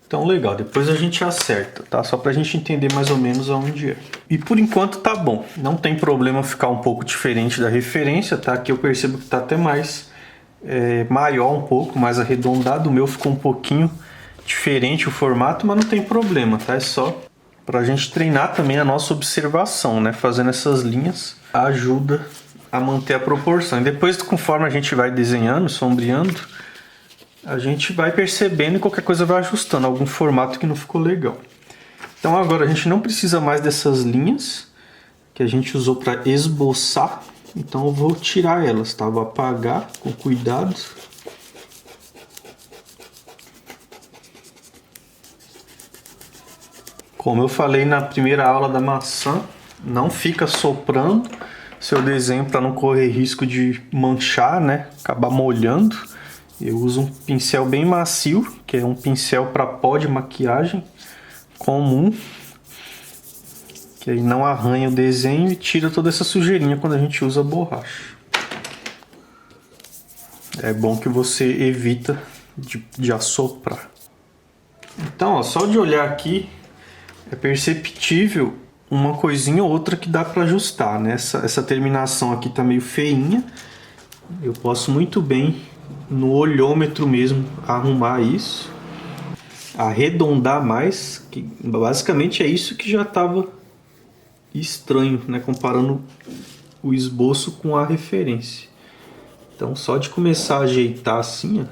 Então legal, depois a gente acerta, tá? Só pra gente entender mais ou menos aonde é. E por enquanto tá bom. Não tem problema ficar um pouco diferente da referência, tá? Aqui eu percebo que tá até mais maior um pouco, mais arredondado. O meu ficou um pouquinho diferente o formato, mas não tem problema, tá? É só pra gente treinar também a nossa observação, né? Fazendo essas linhas ajuda a manter a proporção. E depois, conforme a gente vai desenhando, sombreando, a gente vai percebendo e qualquer coisa vai ajustando algum formato que não ficou legal. Então agora a gente não precisa mais dessas linhas que a gente usou para esboçar. Então eu vou tirar elas, tá? Vou apagar com cuidado. Como eu falei na primeira aula da maçã, não fica soprando seu desenho para não correr risco de manchar, né? Acabar molhando. Eu uso um pincel bem macio, que é um pincel para pó de maquiagem comum, que aí não arranha o desenho e tira toda essa sujeirinha quando a gente usa borracha. É bom que você evita de assoprar. Então, ó, só de olhar aqui é perceptível uma coisinha ou outra que dá para ajustar, né? Essa terminação aqui tá meio feinha. Eu posso muito bem no olhômetro mesmo arrumar isso, arredondar mais, que basicamente é isso que já estava estranho, né? Comparando o esboço com a referência. Então só de começar a ajeitar assim, ó,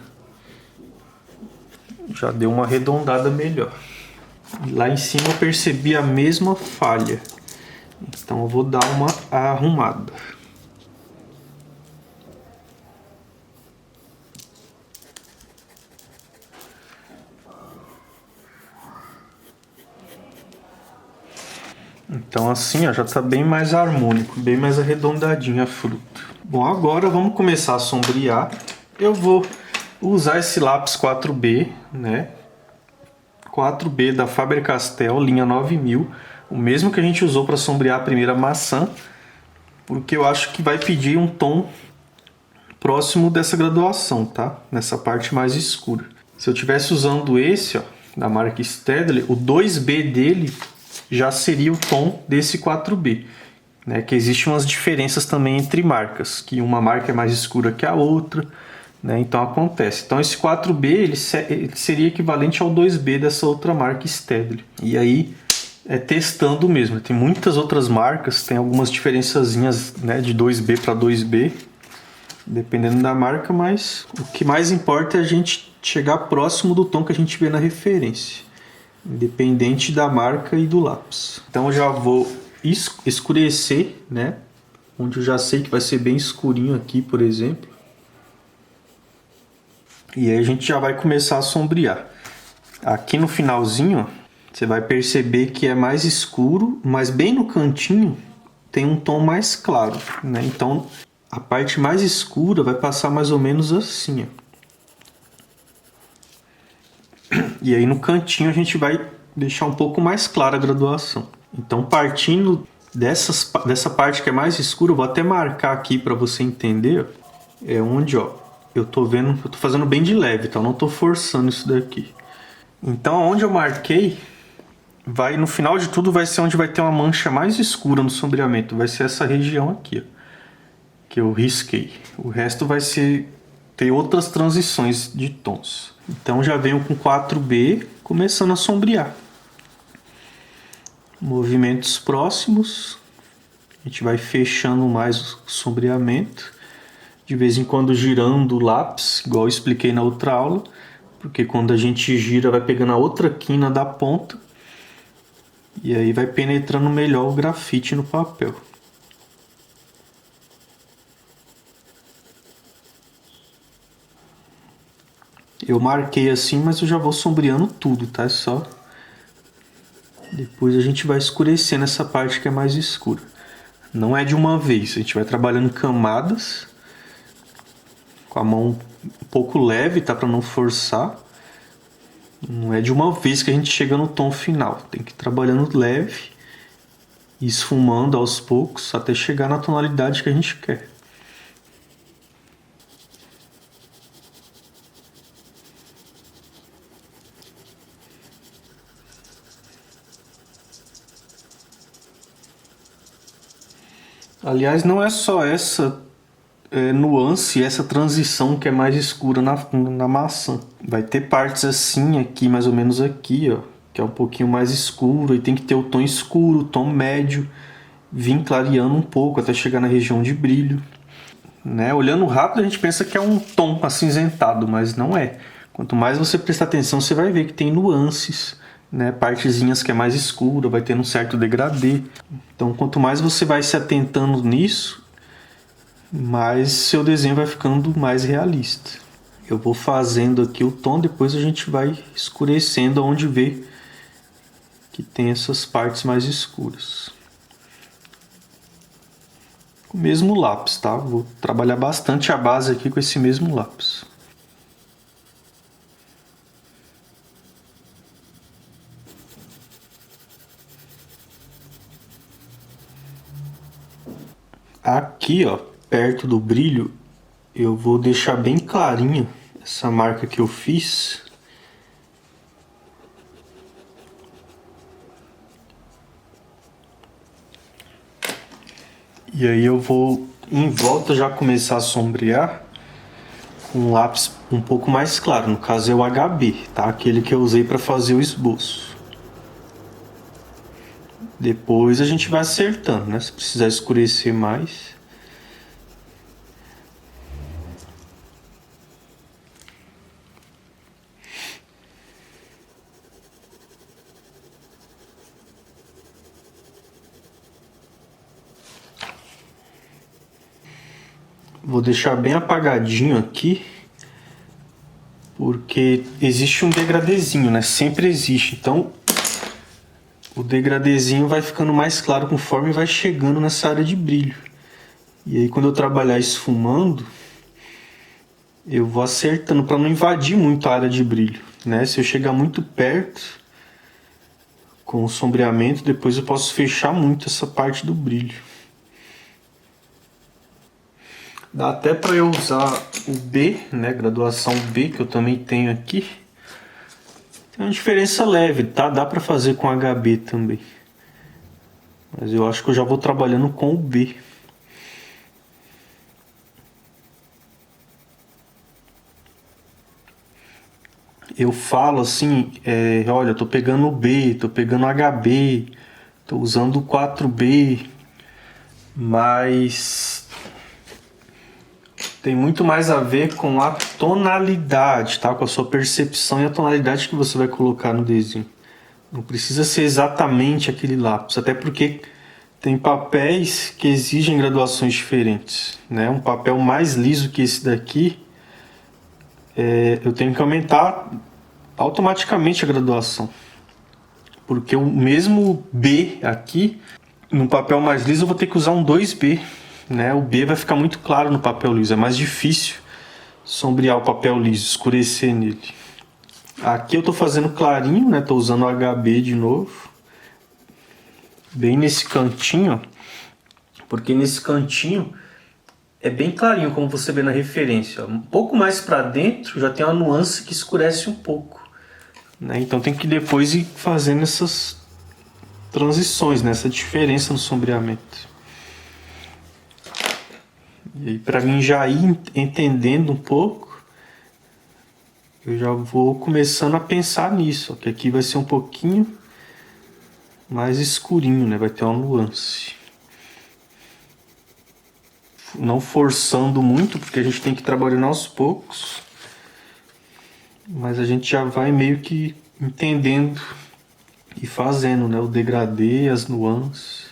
já deu uma arredondada melhor. E lá em cima eu percebi a mesma falha, então eu vou dar uma arrumada. Então assim, ó, já está bem mais harmônico, bem mais arredondadinha a fruta. Bom, agora vamos começar a sombrear. Eu vou usar esse lápis 4B, né? 4B da Faber-Castell, linha 9000, o mesmo que a gente usou para sombrear a primeira maçã. porque eu acho que vai pedir um tom próximo dessa graduação, tá? Nessa parte mais escura. Se eu tivesse usando esse, ó, da marca Staedtler, o 2B dele já seria o tom desse 4B. Né? Que existem umas diferenças também entre marcas, que uma marca é mais escura que a outra, né? Então acontece. Então esse 4B ele seria equivalente ao 2B dessa outra marca Staedtler. E aí é testando mesmo. Tem muitas outras marcas, tem algumas diferençazinhas, né, de 2B para 2B, dependendo da marca, mas o que mais importa é a gente chegar próximo do tom que a gente vê na referência, independente da marca e do lápis. Então eu já vou escurecer, né, onde eu já sei que vai ser bem escurinho aqui, por exemplo. E aí a gente já vai começar a sombrear. Aqui no finalzinho, você vai perceber que é mais escuro, mas bem no cantinho tem um tom mais claro, né? Então a parte mais escura vai passar mais ou menos assim, ó. E aí no cantinho a gente vai deixar um pouco mais clara a graduação. Então partindo dessa parte que é mais escura, eu vou até marcar aqui para você entender, é onde, ó, eu tô fazendo bem de leve, então não tô forçando isso daqui. Então onde eu marquei, no final de tudo vai ser onde vai ter uma mancha mais escura no sombreamento, vai ser essa região aqui, ó, que eu risquei. O resto vai ter outras transições de tons. Então já venho com 4B começando a sombrear. Movimentos próximos, a gente vai fechando mais o sombreamento, de vez em quando girando o lápis, igual eu expliquei na outra aula, porque quando a gente gira vai pegando a outra quina da ponta e aí vai penetrando melhor o grafite no papel. Eu marquei assim, mas eu já vou sombreando tudo, tá? É só... Depois a gente vai escurecendo essa parte que é mais escura. Não é de uma vez, a gente vai trabalhando camadas, com a mão um pouco leve, tá? Para não forçar. Não é de uma vez que a gente chega no tom final. Tem que ir trabalhando leve, esfumando aos poucos, até chegar na tonalidade que a gente quer. Aliás, não é só essa nuance, essa transição que é mais escura na maçã. Vai ter partes assim, aqui, mais ou menos aqui, ó, que é um pouquinho mais escuro, e tem que ter o tom escuro, o tom médio, vir clareando um pouco até chegar na região de brilho. Né? Olhando rápido a gente pensa que é um tom acinzentado, mas não é. Quanto mais você prestar atenção, você vai ver que tem nuances, né? Partezinhas que é mais escura, vai tendo um certo degradê. Então quanto mais você vai se atentando nisso, mais seu desenho vai ficando mais realista. Eu vou fazendo aqui o tom, depois a gente vai escurecendo onde vê que tem essas partes mais escuras. Com o mesmo lápis, tá? Vou trabalhar bastante a base aqui com esse mesmo lápis. Aqui, ó, perto do brilho, eu vou deixar bem clarinho essa marca que eu fiz. E aí eu vou em volta já começar a sombrear com um lápis um pouco mais claro, no caso é o HB, tá? Aquele que eu usei para fazer o esboço. Depois a gente vai acertando, né? Se precisar escurecer mais. Vou deixar bem apagadinho aqui, porque existe um degradezinho, né? Sempre existe. Então, o degradezinho vai ficando mais claro conforme vai chegando nessa área de brilho. E aí, quando eu trabalhar esfumando, eu vou acertando para não invadir muito a área de brilho, né? Se eu chegar muito perto com o sombreamento, depois eu posso fechar muito essa parte do brilho. Dá até para eu usar o B, né, graduação B, que eu também tenho aqui. Tem uma diferença leve, tá? Dá para fazer com HB também. Mas eu acho que eu já vou trabalhando com o B. Eu falo assim, olha, eu tô pegando o B, tô pegando HB, tô usando o 4B, mas tem muito mais a ver com a tonalidade, tá? Com a sua percepção e a tonalidade que você vai colocar no desenho. Não precisa ser exatamente aquele lápis, até porque tem papéis que exigem graduações diferentes, né? Um papel mais liso que esse daqui, eu tenho que aumentar automaticamente a graduação, porque o mesmo B aqui, no papel mais liso eu vou ter que usar um 2B, né? O B vai ficar muito claro no papel liso, é mais difícil sombrear o papel liso, escurecer nele. Aqui eu estou fazendo clarinho, né? Estou usando o HB de novo, bem nesse cantinho, porque nesse cantinho é bem clarinho, como você vê na referência. Um pouco mais para dentro já tem uma nuance que escurece um pouco, né? Então tem que depois ir fazendo essas transições, né? Essa diferença no sombreamento. E aí, para mim já ir entendendo um pouco, eu já vou começando a pensar nisso, ó, que aqui vai ser um pouquinho mais escurinho, né? Vai ter uma nuance. Não forçando muito, porque a gente tem que trabalhar aos poucos, mas a gente já vai meio que entendendo e fazendo, né? O degradê, as nuances.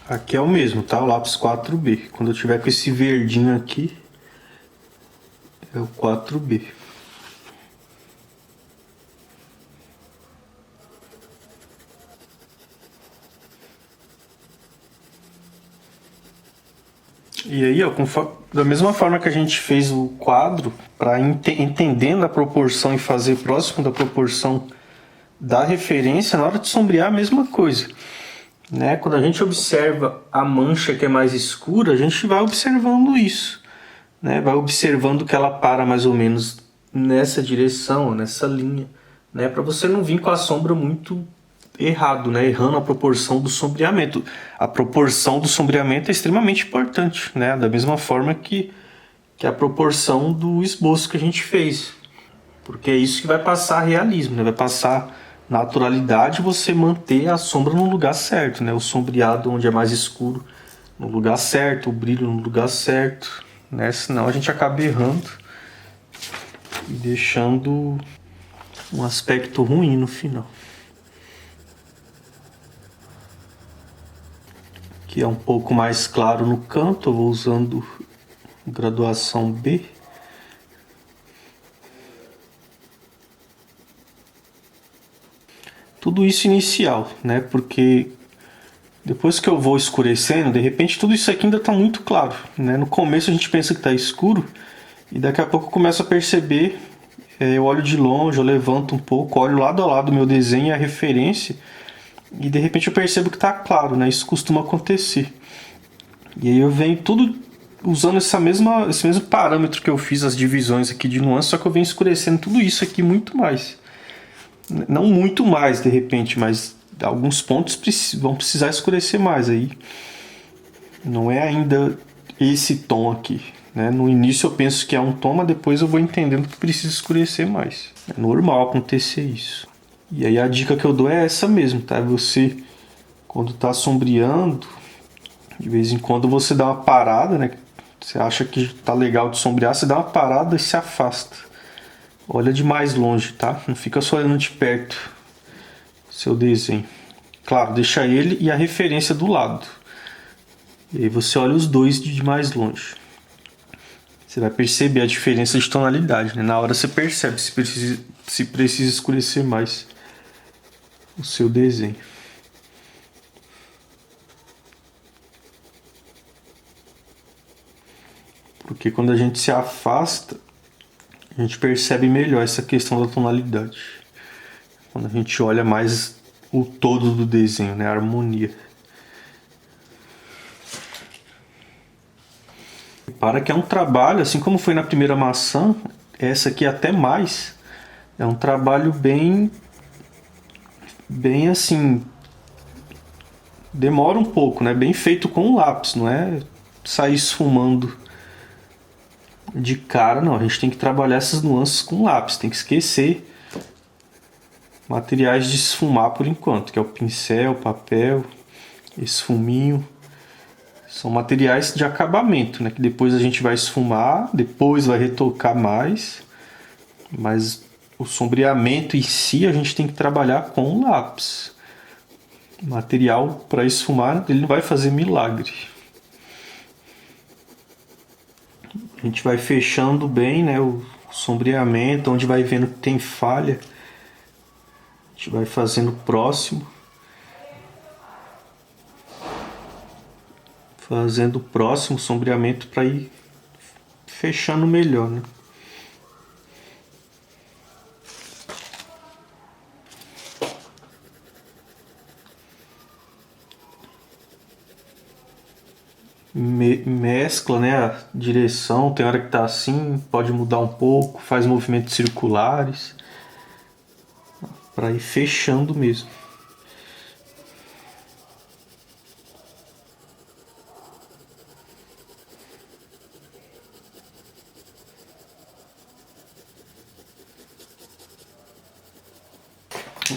Aqui é o mesmo, tá? O lápis 4B. Quando eu tiver com esse verdinho aqui, é o 4B. E aí, ó, da mesma forma que a gente fez o quadro, para entendendo a proporção e fazer próximo da proporção da referência, na hora de sombrear a mesma coisa, né? Quando a gente observa a mancha que é mais escura, a gente vai observando isso, né? Vai observando que ela para mais ou menos nessa direção, nessa linha, né? Para você não vir com a sombra muito errado, né? Errando a proporção do sombreamento. A proporção do sombreamento é extremamente importante, né? Da mesma forma que a proporção do esboço que a gente fez, porque é isso que vai passar realismo, né? Vai passar naturalidade, você manter a sombra no lugar certo, né? O sombreado onde é mais escuro no lugar certo, o brilho no lugar certo, né? Senão a gente acaba errando e deixando um aspecto ruim no final. Aqui é um pouco mais claro no canto, eu vou usando graduação B. Tudo isso inicial, né? Porque depois que eu vou escurecendo, de repente tudo isso aqui ainda está muito claro, né? No começo a gente pensa que está escuro e daqui a pouco eu começo a perceber, eu olho de longe, eu levanto um pouco, olho lado a lado o meu desenho e a referência e de repente eu percebo que está claro, né? Isso costuma acontecer. E aí eu venho tudo usando esse mesmo parâmetro que eu fiz, as divisões aqui de nuances, só que eu venho escurecendo tudo isso aqui muito mais. Não muito mais, de repente, mas alguns pontos vão precisar escurecer mais. Aí não é ainda esse tom aqui, né? No início eu penso que é um tom, mas depois eu vou entendendo que precisa escurecer mais. É normal acontecer isso. E aí a dica que eu dou é essa mesmo, tá? Você, quando está sombreando, de vez em quando você dá uma parada, né? Você acha que tá legal de sombrear, você dá uma parada e se afasta. Olha de mais longe, tá? Não fica só olhando de perto seu desenho. Claro, deixa ele e a referência do lado. E aí você olha os dois de mais longe. Você vai perceber a diferença de tonalidade, né? Na hora você percebe se precisa escurecer mais o seu desenho. Porque quando a gente se afasta, a gente percebe melhor essa questão da tonalidade. Quando a gente olha mais o todo do desenho, né? A harmonia. Para que é um trabalho, assim como foi na primeira maçã, essa aqui até mais, é um trabalho bem assim, demora um pouco, né? Bem feito com um lápis, não é sair esfumando de cara, não. A gente tem que trabalhar essas nuances com lápis, tem que esquecer materiais de esfumar por enquanto, que é o pincel, papel, esfuminho. São materiais de acabamento, né? Que depois a gente vai esfumar, depois vai retocar mais, mas o sombreamento em si a gente tem que trabalhar com lápis. O material para esfumar, ele não vai fazer milagre. A gente vai fechando bem, né, o sombreamento, onde vai vendo que tem falha. A gente vai fazendo próximo. Fazendo o próximo sombreamento para ir fechando melhor, né? Mescla, né, a direção, tem hora que tá assim, pode mudar um pouco, faz movimentos circulares para ir fechando mesmo.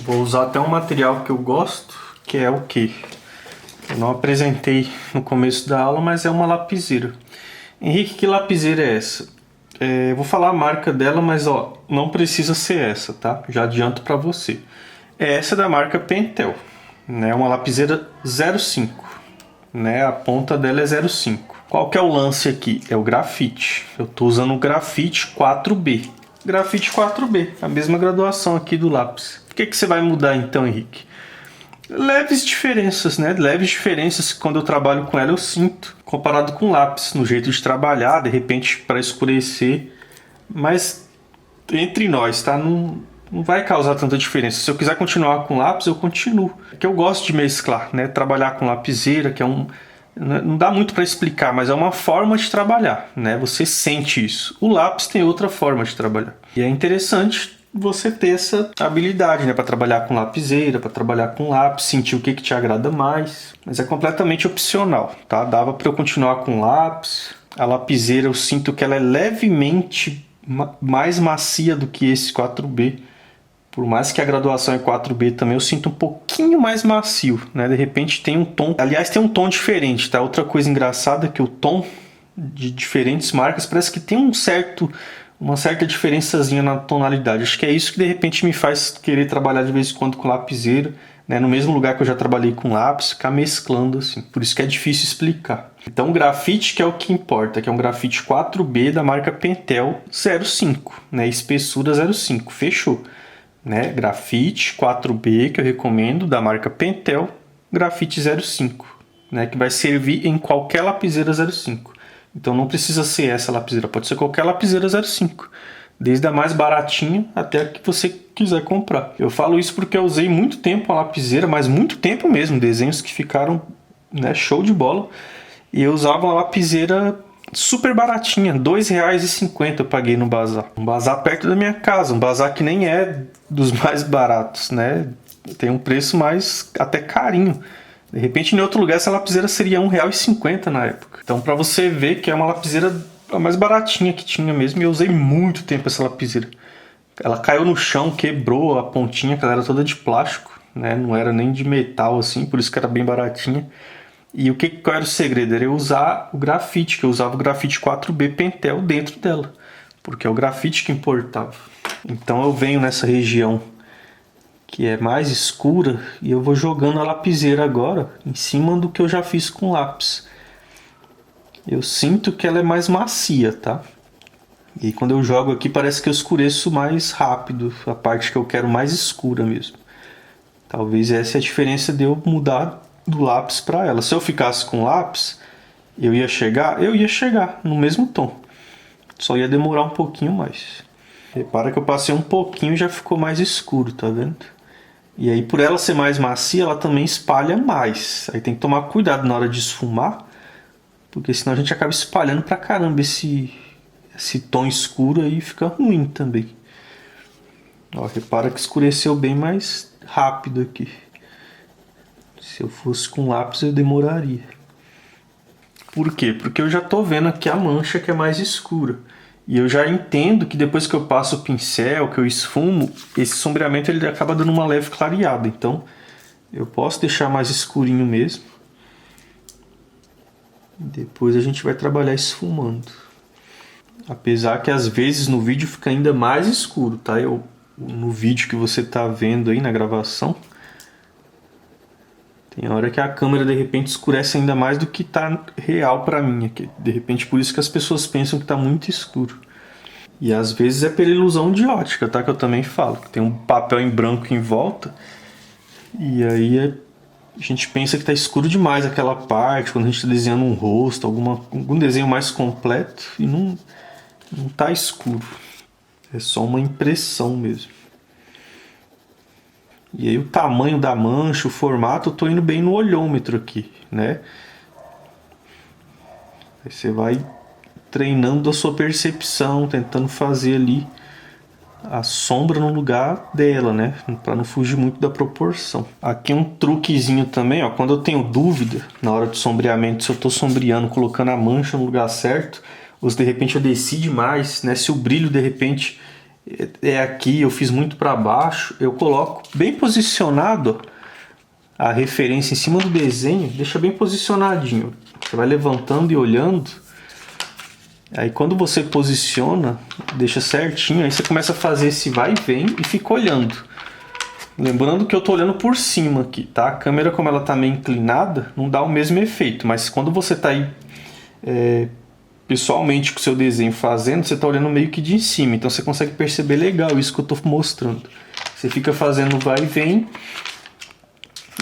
Vou usar até um material que eu gosto, que é o quê? Eu não apresentei no começo da aula, mas é uma lapiseira. Henrique, que lapiseira é essa? Eu vou falar a marca dela, mas ó, não precisa ser essa, tá? Já adianto para você. Essa é da marca Pentel, né? Uma lapiseira 05, né? A ponta dela é 05. Qual que é o lance aqui? É o grafite. Eu estou usando o grafite 4B. Grafite 4B, a mesma graduação aqui do lápis. O que você vai mudar então, Henrique? Leves diferenças, né? Leves diferenças que quando eu trabalho com ela eu sinto, comparado com lápis, no jeito de trabalhar, de repente para escurecer. Mas entre nós, tá? Não vai causar tanta diferença. Se eu quiser continuar com lápis, eu continuo. Porque eu gosto de mesclar, né? Trabalhar com lapiseira, que é um... Não dá muito para explicar, mas é uma forma de trabalhar, né? Você sente isso. O lápis tem outra forma de trabalhar. E é interessante você ter essa habilidade, né? Para trabalhar com lapiseira, para trabalhar com lápis, sentir o que te agrada mais. Mas é completamente opcional, tá? Dava para eu continuar com lápis. A lapiseira eu sinto que ela é levemente mais macia do que esse 4B. Por mais que a graduação é 4B também, eu sinto um pouquinho mais macio, né? De repente tem um tom... Aliás, tem um tom diferente, tá? Outra coisa engraçada é que o tom de diferentes marcas parece que tem uma certa diferençazinha na tonalidade. Acho que é isso que de repente me faz querer trabalhar de vez em quando com lapiseira, né? No mesmo lugar que eu já trabalhei com lápis, ficar mesclando assim. Por isso que é difícil explicar. Então o grafite que é o que importa, que é um grafite 4B da marca Pentel 05, né? Espessura 05, fechou. Né? Grafite 4B, que eu recomendo, da marca Pentel, grafite 05, né? Que vai servir em qualquer lapiseira 05. Então não precisa ser essa lapiseira, pode ser qualquer lapiseira 05, desde a mais baratinha até a que você quiser comprar. Eu falo isso porque eu usei muito tempo a lapiseira, mas muito tempo mesmo, desenhos que ficaram, né, show de bola, e eu usava uma lapiseira super baratinha, R$2,50 eu paguei no bazar. Um bazar perto da minha casa, um bazar que nem é dos mais baratos, né? Tem um preço mais até carinho. De repente, em outro lugar, essa lapiseira seria R$1,50 na época. Então, para você ver que é uma lapiseira a mais baratinha que tinha mesmo, e eu usei muito tempo essa lapiseira. Ela caiu no chão, quebrou a pontinha, que ela era toda de plástico, né? Não era nem de metal assim, por isso que era bem baratinha. E qual era o segredo? Era eu usar o grafite, que eu usava o grafite 4B Pentel dentro dela, porque é o grafite que importava. Então eu venho nessa região que é mais escura e eu vou jogando a lapiseira agora em cima do que eu já fiz com lápis. Eu sinto que ela é mais macia, tá? E quando eu jogo aqui parece que eu escureço mais rápido, a parte que eu quero mais escura mesmo. Talvez essa é a diferença de eu mudar do lápis para ela. Se eu ficasse com lápis, eu ia chegar no mesmo tom. Só ia demorar um pouquinho mais. Repara que eu passei um pouquinho e já ficou mais escuro, tá vendo? E aí, por ela ser mais macia, ela também espalha mais. Aí tem que tomar cuidado na hora de esfumar, porque senão a gente acaba espalhando pra caramba esse tom escuro aí, fica ruim também. Ó, repara que escureceu bem mais rápido aqui. Se eu fosse com lápis eu demoraria. Por quê? Porque eu já tô vendo aqui a mancha que é mais escura. E eu já entendo que depois que eu passo o pincel, que eu esfumo, esse sombreamento ele acaba dando uma leve clareada. Então eu posso deixar mais escurinho mesmo. Depois a gente vai trabalhar esfumando. Apesar que às vezes no vídeo fica ainda mais escuro, tá? No vídeo que você tá vendo aí na gravação, tem hora que a câmera de repente escurece ainda mais do que tá real pra mim aqui. De repente por isso que as pessoas pensam que tá muito escuro. E às vezes é pela ilusão de ótica, tá? Que eu também falo. Que tem um papel em branco em volta. E aí a gente pensa que tá escuro demais aquela parte, quando a gente tá desenhando um rosto, algum desenho mais completo. E não tá escuro. É só uma impressão mesmo. E aí o tamanho da mancha, o formato, eu tô indo bem no olhômetro aqui, né? Aí você vai treinando a sua percepção, tentando fazer ali a sombra no lugar dela, né? Para não fugir muito da proporção. Aqui um truquezinho também, ó, quando eu tenho dúvida na hora de sombreamento, se eu tô sombreando, colocando a mancha no lugar certo, ou se de repente eu desci demais, né? Se o brilho de repente é aqui, eu fiz muito para baixo, eu coloco bem posicionado a referência em cima do desenho, deixa bem posicionadinho. Você vai levantando e olhando. Aí quando você posiciona, deixa certinho, aí você começa a fazer esse vai e vem e fica olhando. Lembrando que eu tô olhando por cima aqui, tá? A câmera, como ela tá meio inclinada, não dá o mesmo efeito, mas quando você tá aí pessoalmente com o seu desenho fazendo, você tá olhando meio que de cima, então você consegue perceber legal isso que eu tô mostrando. Você fica fazendo vai e vem,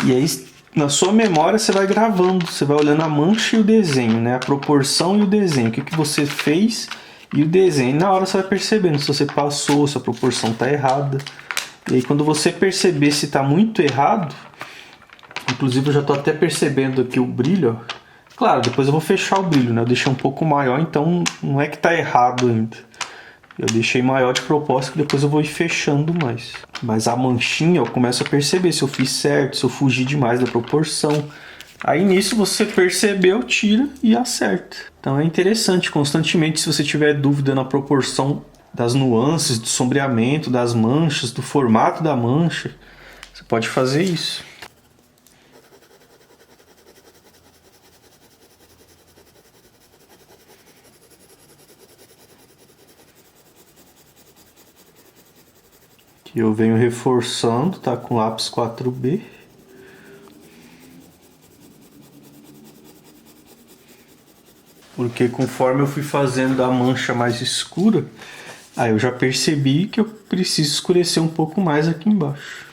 e aí na sua memória você vai gravando, você vai olhando a mancha e o desenho, né? A proporção e o desenho, o que você fez e o desenho. E na hora você vai percebendo se você passou, se a proporção está errada. E aí quando você perceber se está muito errado, inclusive eu já estou até percebendo aqui o brilho, ó. Claro, depois eu vou fechar o brilho, né? Eu deixei um pouco maior, então não é que está errado ainda. Eu deixei maior de propósito, que depois eu vou ir fechando mais. Mas a manchinha eu começo a perceber se eu fiz certo, se eu fugi demais da proporção. Aí nisso você percebeu, tira e acerta. Então é interessante, constantemente, se você tiver dúvida na proporção das nuances, do sombreamento, das manchas, do formato da mancha, você pode fazer isso. Que eu venho reforçando, tá, com lápis 4B. Porque conforme eu fui fazendo a mancha mais escura, aí eu já percebi que eu preciso escurecer um pouco mais aqui embaixo.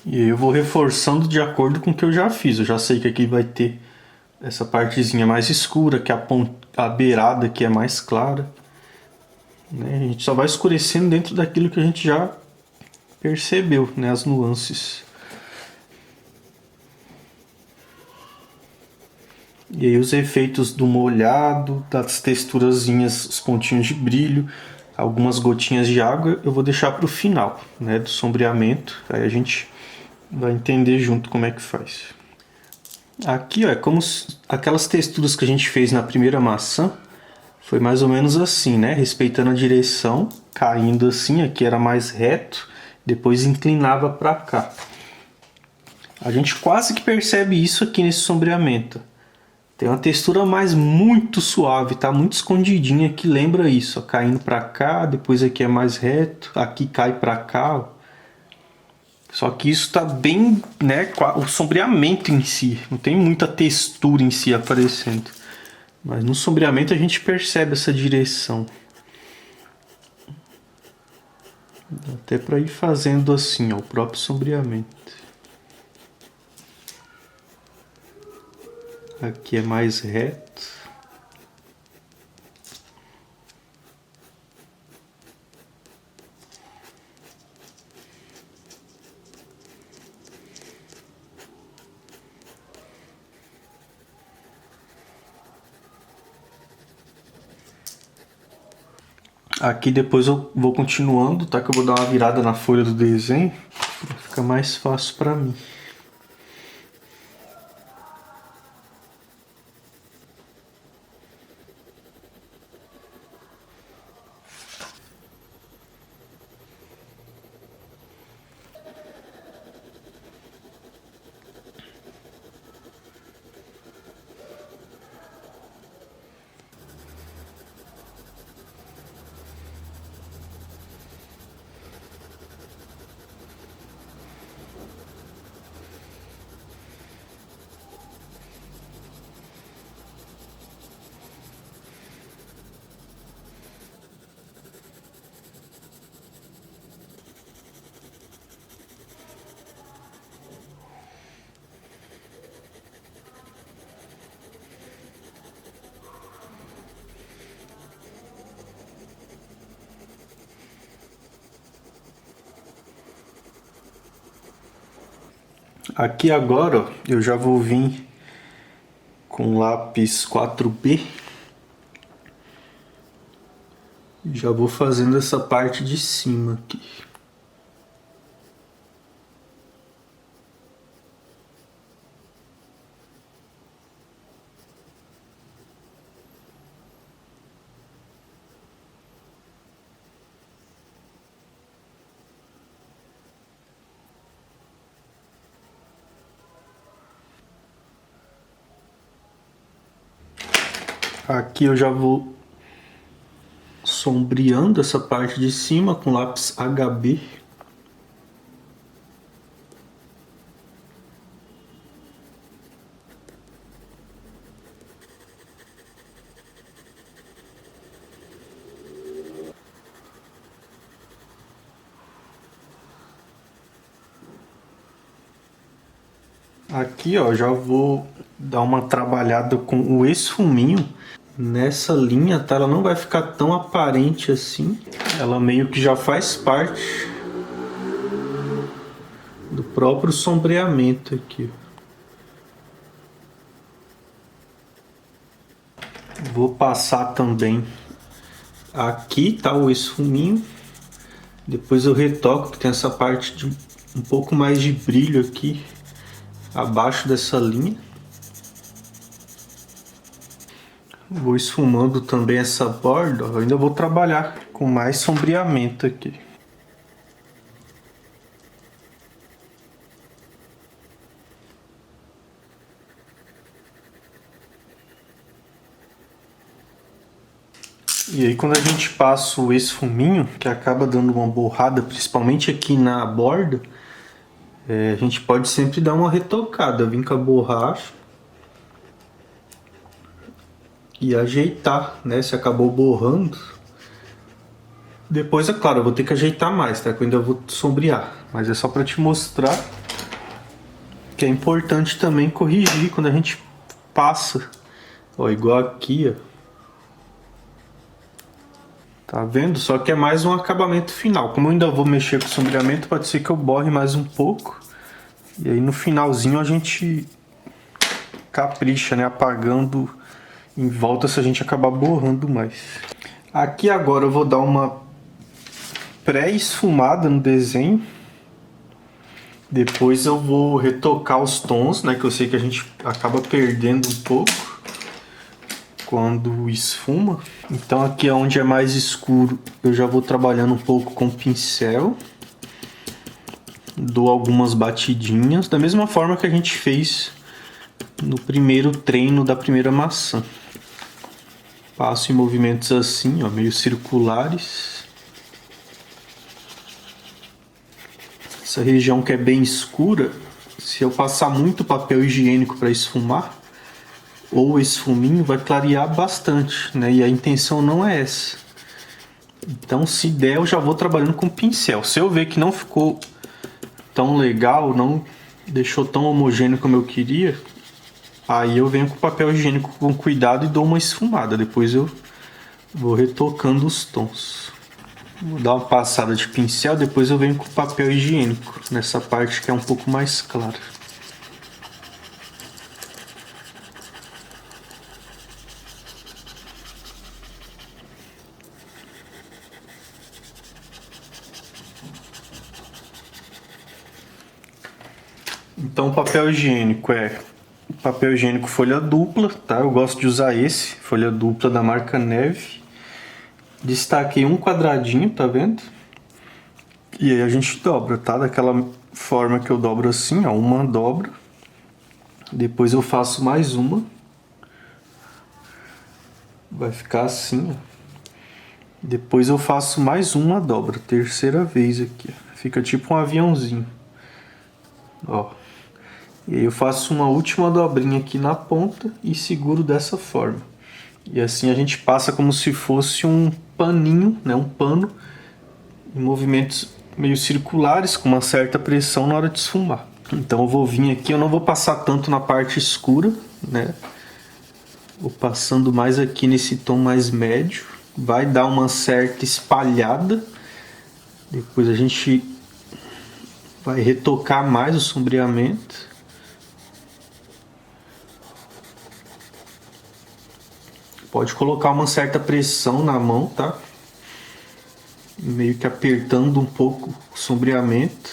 E aí eu vou reforçando de acordo com o que eu já fiz. Eu já sei que aqui vai ter essa partezinha mais escura, que a beirada aqui é mais clara. Né? A gente só vai escurecendo dentro daquilo que a gente já percebeu, né? As nuances. E aí os efeitos do molhado, das texturazinhas, os pontinhos de brilho, algumas gotinhas de água, eu vou deixar para o final, né, do sombreamento. Aí a gente vai entender junto como é que faz. Aqui, ó, é como aquelas texturas que a gente fez na primeira maçã. Foi mais ou menos assim, né? Respeitando a direção, caindo assim, aqui era mais reto, depois inclinava para cá. A gente quase que percebe isso aqui nesse sombreamento. Tem uma textura mais muito suave, tá? Muito escondidinha, que lembra isso, ó, caindo para cá, depois aqui é mais reto, aqui cai para cá, ó. Só que isso tá bem, né, o sombreamento em si, não tem muita textura em si aparecendo. Mas no sombreamento a gente percebe essa direção. Dá até para ir fazendo assim, ó, o próprio sombreamento. Aqui é mais reto. Aqui depois eu vou continuando, tá? Que eu vou dar uma virada na folha do desenho, para ficar mais fácil para mim. Aqui agora, ó, eu já vou vir com lápis 4B. Já vou fazendo essa parte de cima aqui. Aqui eu já vou sombreando essa parte de cima com lápis HB. Aqui, ó, já vou dar uma trabalhada com o esfuminho nessa linha, tá? Ela não vai ficar tão aparente assim. Ela meio que já faz parte do próprio sombreamento aqui. Vou passar também aqui, tá? O esfuminho. Depois eu retoco, que tem essa parte de um pouco mais de brilho aqui abaixo dessa linha. Vou esfumando também essa borda. Eu ainda vou trabalhar com mais sombreamento aqui. E aí quando a gente passa o esfuminho, que acaba dando uma borrada, principalmente aqui na borda, a gente pode sempre dar uma retocada, vir com a borracha e ajeitar, né? Se acabou borrando. Depois, é claro, eu vou ter que ajeitar mais, tá? Que eu ainda vou sombrear. Mas é só para te mostrar que é importante também corrigir quando a gente passa. Ó, igual aqui, ó. Tá vendo? Só que é mais um acabamento final. Como eu ainda vou mexer com o sombreamento, pode ser que eu borre mais um pouco. E aí no finalzinho a gente capricha, né? Apagando em volta se a gente acabar borrando mais. Aqui agora eu vou dar uma pré-esfumada no desenho. Depois eu vou retocar os tons, né? Que eu sei que a gente acaba perdendo um pouco quando esfuma. Então aqui onde é mais escuro eu já vou trabalhando um pouco com o pincel. Dou algumas batidinhas, da mesma forma que a gente fez no primeiro treino da primeira maçã. Passo em movimentos assim, ó, meio circulares. Essa região que é bem escura, se eu passar muito papel higiênico para esfumar, ou esse fuminho vai clarear bastante, né? E a intenção não é essa. Então, se der, eu já vou trabalhando com pincel. Se eu ver que não ficou tão legal, não deixou tão homogêneo como eu queria, aí eu venho com o papel higiênico com cuidado e dou uma esfumada. Depois eu vou retocando os tons. Vou dar uma passada de pincel, depois eu venho com o papel higiênico nessa parte que é um pouco mais clara. Então o papel higiênico é papel higiênico folha dupla, tá? Eu gosto de usar esse, folha dupla da marca Neve. Destaquei um quadradinho, tá vendo? E aí a gente dobra, tá? Daquela forma que eu dobro assim, ó, uma dobra. Depois eu faço mais uma. Vai ficar assim, ó. Depois eu faço mais uma dobra, terceira vez aqui, ó. Fica tipo um aviãozinho. Ó. E aí eu faço uma última dobrinha aqui na ponta e seguro dessa forma. E assim a gente passa como se fosse um paninho, né, um pano, em movimentos meio circulares, com uma certa pressão na hora de esfumar. Então eu vou vir aqui, eu não vou passar tanto na parte escura, né? Vou passando mais aqui nesse tom mais médio. Vai dar uma certa espalhada. Depois a gente vai retocar mais o sombreamento. Pode colocar uma certa pressão na mão, tá? Meio que apertando um pouco o sombreamento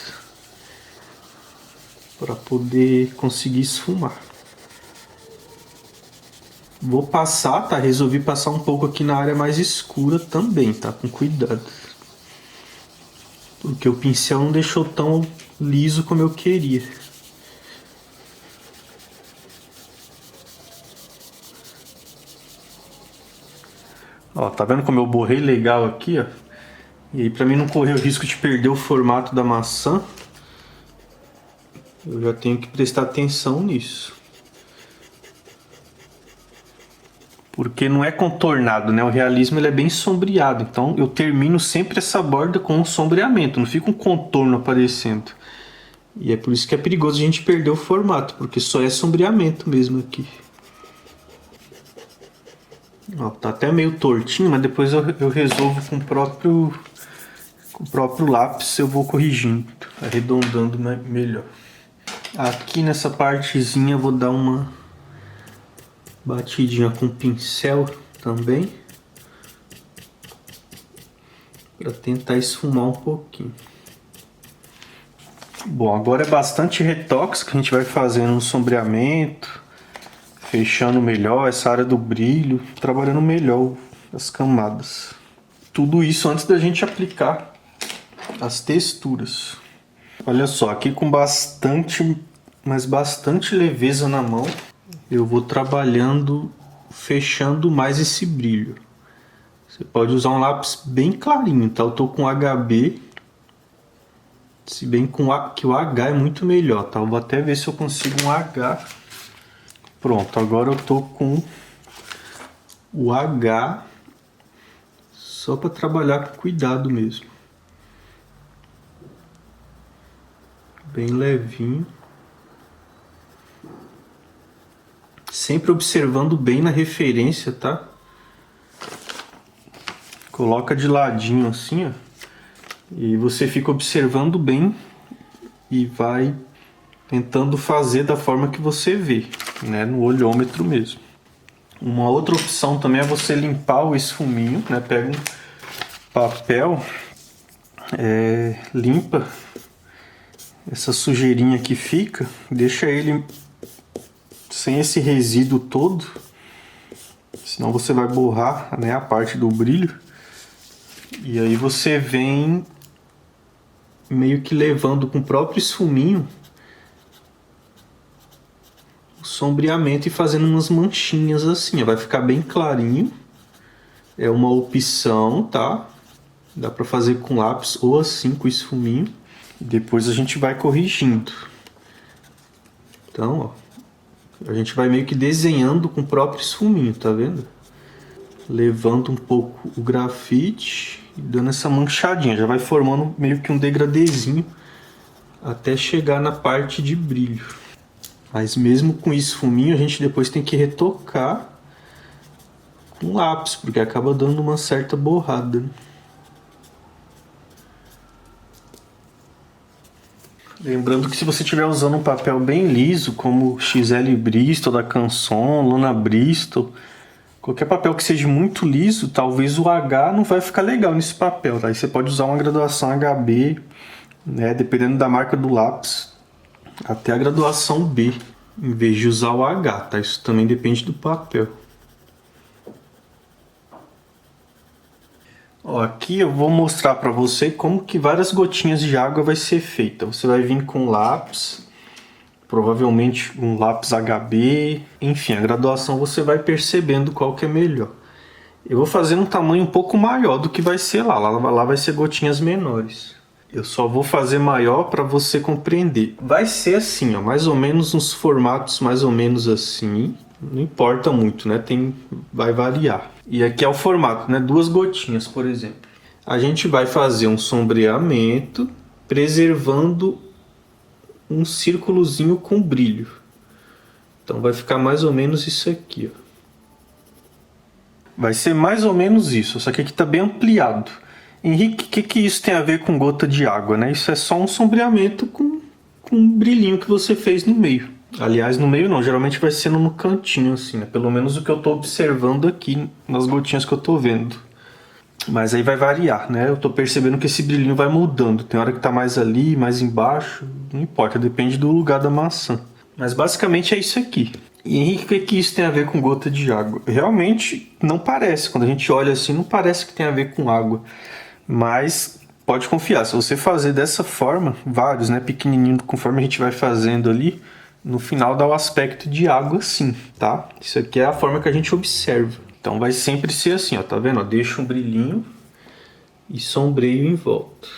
para poder conseguir esfumar. Vou passar, tá? Resolvi passar um pouco aqui na área mais escura também, tá? Com cuidado. Porque o pincel não deixou tão liso como eu queria. Ó, tá vendo como eu borrei legal aqui, ó? E aí, pra mim não correr o risco de perder o formato da maçã, eu já tenho que prestar atenção nisso. Porque não é contornado, né? O realismo ele é bem sombreado, então eu termino sempre essa borda com um sombreamento, não fica um contorno aparecendo. E é por isso que é perigoso a gente perder o formato, porque só é sombreamento mesmo aqui. Ó, tá até meio tortinho, mas depois eu resolvo com o próprio lápis, eu vou corrigindo, arredondando melhor. Aqui nessa partezinha eu vou dar uma batidinha com pincel também, para tentar esfumar um pouquinho. Bom, agora é bastante retoques que a gente vai fazendo no sombreamento, fechando melhor essa área do brilho, trabalhando melhor as camadas. Tudo isso antes da gente aplicar as texturas. Olha só, aqui com bastante leveza na mão, eu vou trabalhando, fechando mais esse brilho. Você pode usar um lápis bem clarinho, tá? Eu tô com HB, se bem que o H é muito melhor, tá? Eu vou até ver se eu consigo um H. Pronto, agora eu tô com o H, só para trabalhar com cuidado mesmo. Bem levinho. Sempre observando bem na referência, tá? Coloca de ladinho assim, ó. E você fica observando bem e vai tentando fazer da forma que você vê, né, no olhômetro mesmo. Uma outra opção também é você limpar o esfuminho, né, pega um papel, limpa essa sujeirinha que fica, deixa ele sem esse resíduo todo, senão você vai borrar, né, a parte do brilho. E aí você vem meio que levando com o próprio esfuminho o sombreamento e fazendo umas manchinhas assim, ó. Vai ficar bem clarinho. É uma opção, tá? Dá pra fazer com lápis ou assim com esfuminho. E depois a gente vai corrigindo. Então, ó, a gente vai meio que desenhando com o próprio esfuminho, tá vendo? Levando um pouco o grafite e dando essa manchadinha. Já vai formando meio que um degradezinho até chegar na parte de brilho. Mas mesmo com esfuminho a gente depois tem que retocar com lápis, porque acaba dando uma certa borrada. Lembrando que se você estiver usando um papel bem liso, como XL Bristol da Canson, Luna Bristol, qualquer papel que seja muito liso, talvez o H não vai ficar legal nesse papel, tá? Aí você pode usar uma graduação HB, né, dependendo da marca do lápis, até a graduação B, em vez de usar o H, tá? Isso também depende do papel. Ó, aqui eu vou mostrar para você como que várias gotinhas de água vai ser feita. Você vai vir com lápis, provavelmente um lápis HB, enfim, a graduação você vai percebendo qual que é melhor. Eu vou fazer um tamanho um pouco maior do que vai ser lá, lá vai ser gotinhas menores. Eu só vou fazer maior para você compreender. Vai ser assim, ó, mais ou menos uns formatos mais ou menos assim. Não importa muito, né? Vai variar. E aqui é o formato, né? 2 gotinhas, por exemplo. A gente vai fazer um sombreamento, preservando um círculozinho com brilho. Então vai ficar mais ou menos isso aqui, ó. Vai ser mais ou menos isso, só que aqui está bem ampliado. Henrique, o que isso tem a ver com gota de água, né? Isso é só um sombreamento com um brilhinho que você fez no meio. Aliás, no meio não, geralmente vai sendo no cantinho assim, né? Pelo menos o que eu estou observando aqui nas gotinhas que eu estou vendo. Mas aí vai variar, né? Eu estou percebendo que esse brilhinho vai mudando. Tem hora que está mais ali, mais embaixo, não importa, depende do lugar da maçã. Mas basicamente é isso aqui. E Henrique, o que isso tem a ver com gota de água? Realmente não parece, quando a gente olha assim, não parece que tem a ver com água. Mas pode confiar, se você fazer dessa forma, vários, né, pequenininho, conforme a gente vai fazendo ali, no final dá o aspecto de água sim, tá? Isso aqui é a forma que a gente observa. Então vai sempre ser assim, ó, tá vendo? Ó, deixa um brilhinho e sombreio em volta.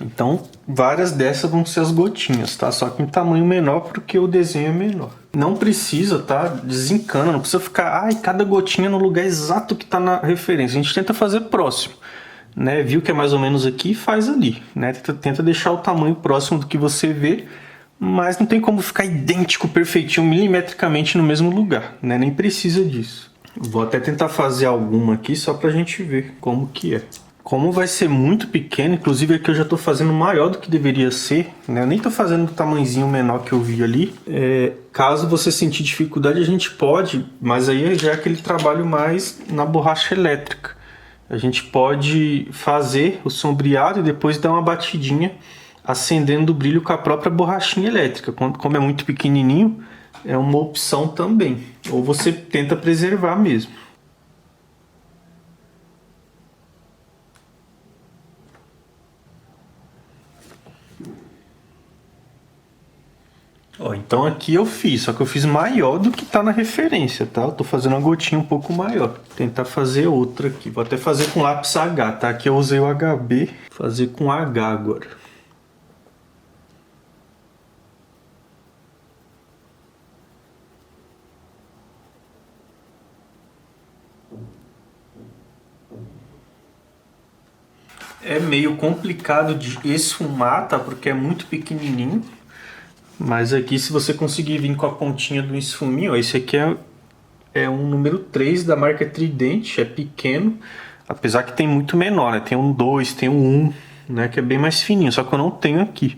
Então, várias dessas vão ser as gotinhas, tá? Só que em tamanho menor porque o desenho é menor. Não precisa, tá? Desencana, não precisa ficar, ai, cada gotinha no lugar exato que tá na referência. A gente tenta fazer próximo, né? Viu que é mais ou menos aqui, faz ali, né? Tenta deixar o tamanho próximo do que você vê, mas não tem como ficar idêntico, perfeitinho, milimetricamente no mesmo lugar, né? Nem precisa disso. Vou até tentar fazer alguma aqui só pra gente ver como que é. Como vai ser muito pequeno, inclusive aqui eu já estou fazendo maior do que deveria ser, né? Eu nem estou fazendo do tamanhozinho menor que eu vi ali. Caso você sentir dificuldade, a gente pode, mas aí já é aquele trabalho mais na borracha elétrica. A gente pode fazer o sombreado e depois dar uma batidinha, acendendo o brilho com a própria borrachinha elétrica. Como é muito pequenininho, é uma opção também. Ou você tenta preservar mesmo. Ó, então aqui eu fiz, só que eu fiz maior do que tá na referência, tá? Eu tô fazendo uma gotinha um pouco maior. Vou tentar fazer outra aqui. Vou até fazer com lápis H, tá? Aqui eu usei o HB. Vou fazer com H agora. É meio complicado de esfumar, tá? Porque é muito pequenininho. Mas aqui, se você conseguir vir com a pontinha do esfuminho, ó, esse aqui é um número 3 da marca Trident, é pequeno, Apesar que tem muito menor, né? Tem um 2, tem um 1, né? Que é bem mais fininho, só que eu não tenho aqui.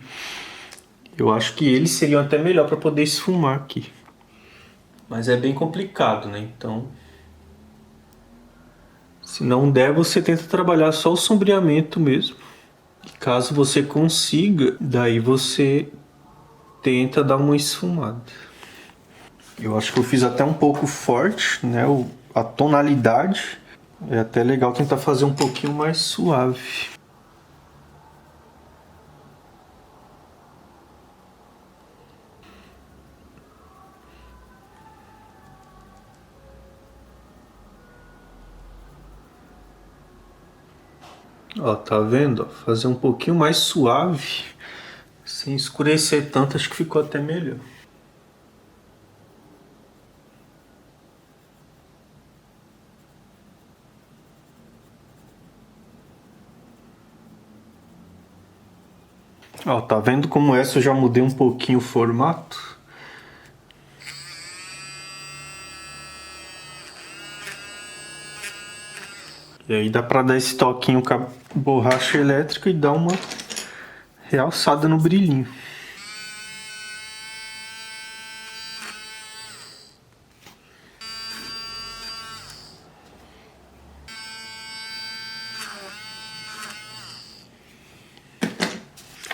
Eu acho que eles seriam até melhor para poder esfumar aqui. Mas é bem complicado, né? Então, se não der, você tenta trabalhar só o sombreamento mesmo. E caso você consiga, daí você tenta dar uma esfumada. Eu acho que eu fiz até um pouco forte, né? A tonalidade. É até legal tentar fazer um pouquinho mais suave. Ó, tá vendo? Fazer um pouquinho mais suave, sem escurecer tanto, acho que ficou até melhor. Ó, tá vendo como essa eu já mudei um pouquinho o formato? E aí dá pra dar esse toquinho com a borracha elétrica e dar uma realçada no brilhinho.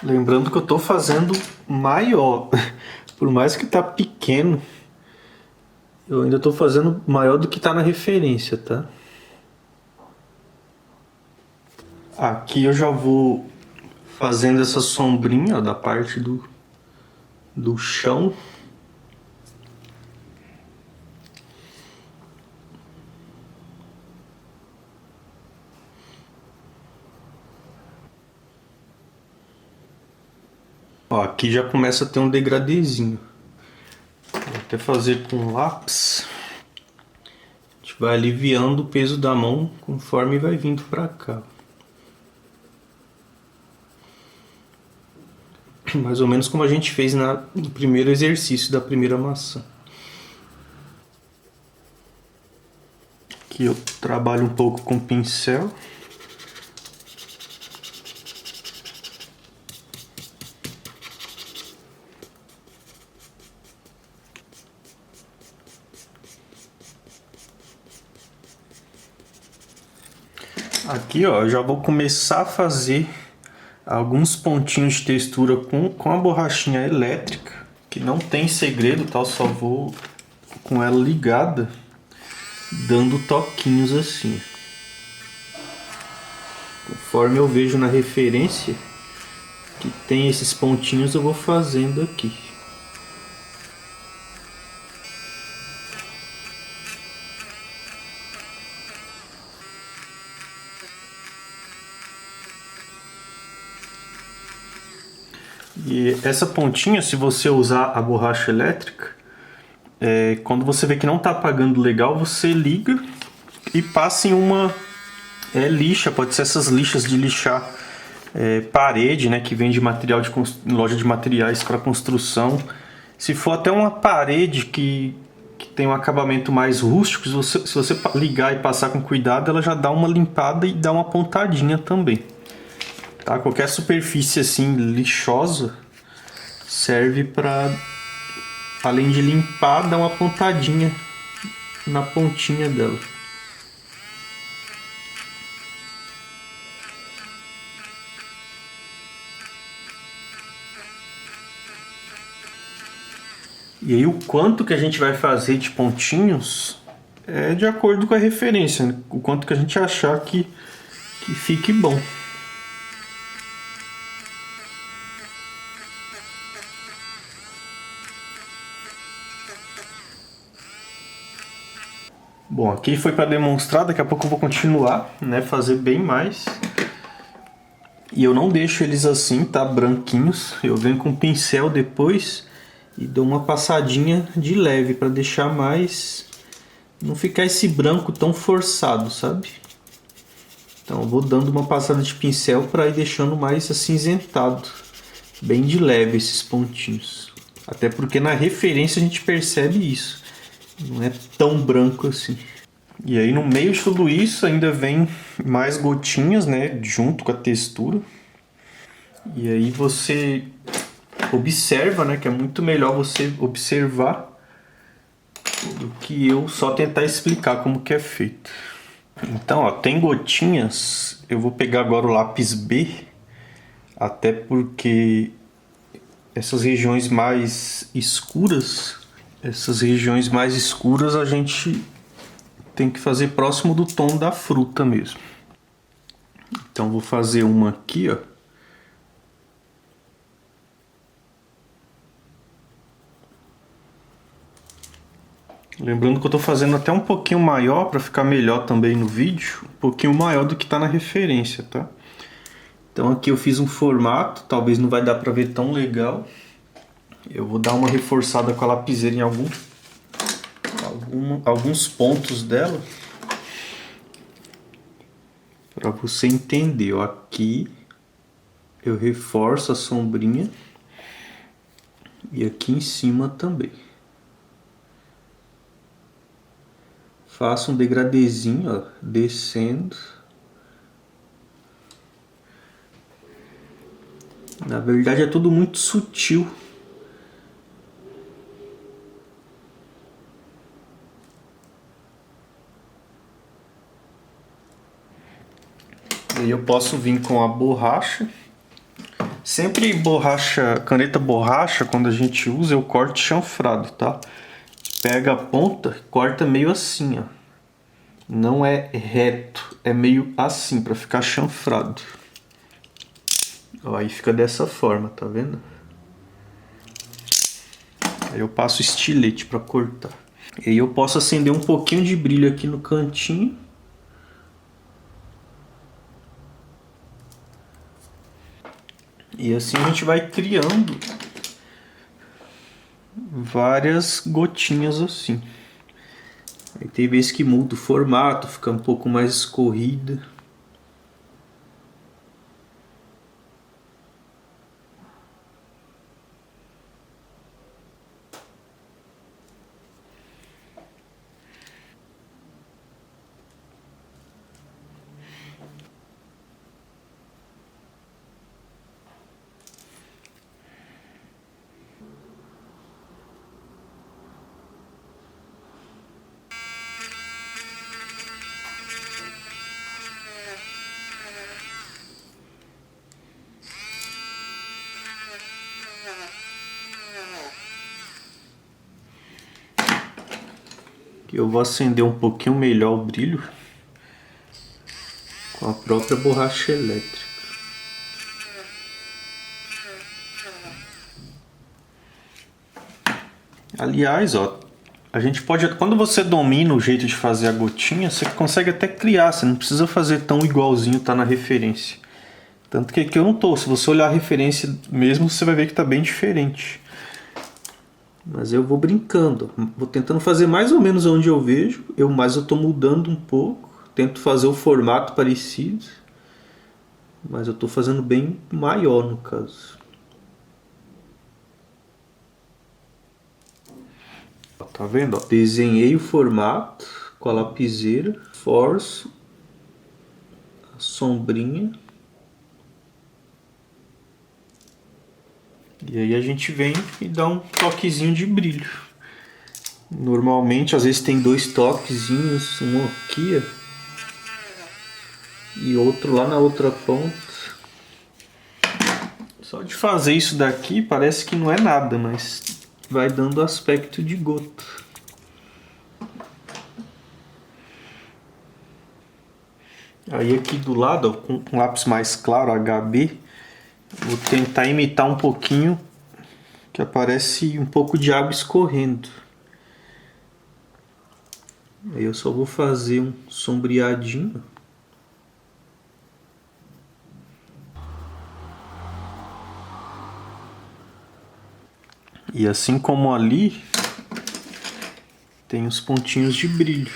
Lembrando que eu tô fazendo maior. Por mais que tá pequeno, eu ainda tô fazendo maior do que tá na referência, tá? Aqui eu já vou fazendo essa sombrinha, ó, da parte do chão. Ó, aqui já começa a ter um degradezinho. Vou até fazer com lápis. A gente vai aliviando o peso da mão conforme vai vindo pra cá. Mais ou menos como a gente fez no primeiro exercício da primeira maçã. Aqui eu trabalho um pouco com pincel. Aqui, ó, eu já vou começar a fazer alguns pontinhos de textura com a borrachinha elétrica, que não tem segredo, tá? Eu só vou com ela ligada, dando toquinhos assim. Conforme eu vejo na referência que tem esses pontinhos, eu vou fazendo aqui. E essa pontinha, se você usar a borracha elétrica, quando você vê que não está apagando legal, você liga e passa em uma lixa, pode ser essas lixas de lixar parede, né, que vem de material de loja de materiais para construção. Se for até uma parede que tem um acabamento mais rústico, se você ligar e passar com cuidado, ela já dá uma limpada e dá uma pontadinha também. Tá? Qualquer superfície assim lixosa serve para, além de limpar, dar uma pontadinha na pontinha dela. E aí o quanto que a gente vai fazer de pontinhos é de acordo com a referência, né? O quanto que a gente achar que fique bom. Bom, aqui foi para demonstrar, daqui a pouco eu vou continuar, né, fazer bem mais. E eu não deixo eles assim, tá, branquinhos. Eu venho com o pincel depois e dou uma passadinha de leve para deixar mais, não ficar esse branco tão forçado, sabe? Então eu vou dando uma passada de pincel para ir deixando mais acinzentado, bem de leve esses pontinhos. Até porque na referência a gente percebe isso. Não é tão branco assim. E aí no meio de tudo isso ainda vem mais gotinhas, né, junto com a textura. E aí você observa, né, que é muito melhor você observar do que eu só tentar explicar como que é feito. Então, ó, tem gotinhas. Eu vou pegar agora o lápis B, até porque essas regiões mais escuras, a gente tem que fazer próximo do tom da fruta mesmo. Então vou fazer uma aqui, ó. Lembrando que eu estou fazendo até um pouquinho maior para ficar melhor também no vídeo, um pouquinho maior do que está na referência, tá? Então aqui eu fiz um formato, talvez não vai dar para ver tão legal. Eu vou dar uma reforçada com a lapiseira em alguns pontos dela, para você entender. Ó, aqui eu reforço a sombrinha e aqui em cima também. Faço um degradezinho, ó, descendo. Na verdade é tudo muito sutil. Aí eu posso vir com a borracha. Sempre borracha, caneta borracha, quando a gente usa, eu corto chanfrado, tá? Pega a ponta, corta meio assim, ó. Não é reto, é meio assim, pra ficar chanfrado. Ó, aí fica dessa forma, tá vendo? Aí eu passo estilete pra cortar. E aí eu posso acender um pouquinho de brilho aqui no cantinho. E assim a gente vai criando várias gotinhas assim. Aí tem vezes que muda o formato, fica um pouco mais escorrida. Eu vou acender um pouquinho melhor o brilho com a própria borracha elétrica. Aliás, ó, a gente pode, quando você domina o jeito de fazer a gotinha, você consegue até criar, você não precisa fazer tão igualzinho tá na referência. Tanto que aqui eu não tô, se você olhar a referência mesmo, você vai ver que tá bem diferente. Mas eu vou brincando, vou tentando fazer mais ou menos onde eu vejo, mas eu tô mudando um pouco, tento fazer o formato parecido, mas eu tô fazendo bem maior no caso. Tá vendo? Ó, desenhei o formato com a lapiseira, forço a sombrinha. E aí a gente vem e dá um toquezinho de brilho. Normalmente, às vezes tem dois toquezinhos, um aqui, ó, e outro lá na outra ponta. Só de fazer isso daqui parece que não é nada, mas vai dando aspecto de gota. Aí aqui do lado, ó, com um lápis mais claro, HB, vou tentar imitar um pouquinho que aparece um pouco de água escorrendo. Aí eu só vou fazer um sombreadinho. E assim como ali, tem os pontinhos de brilho.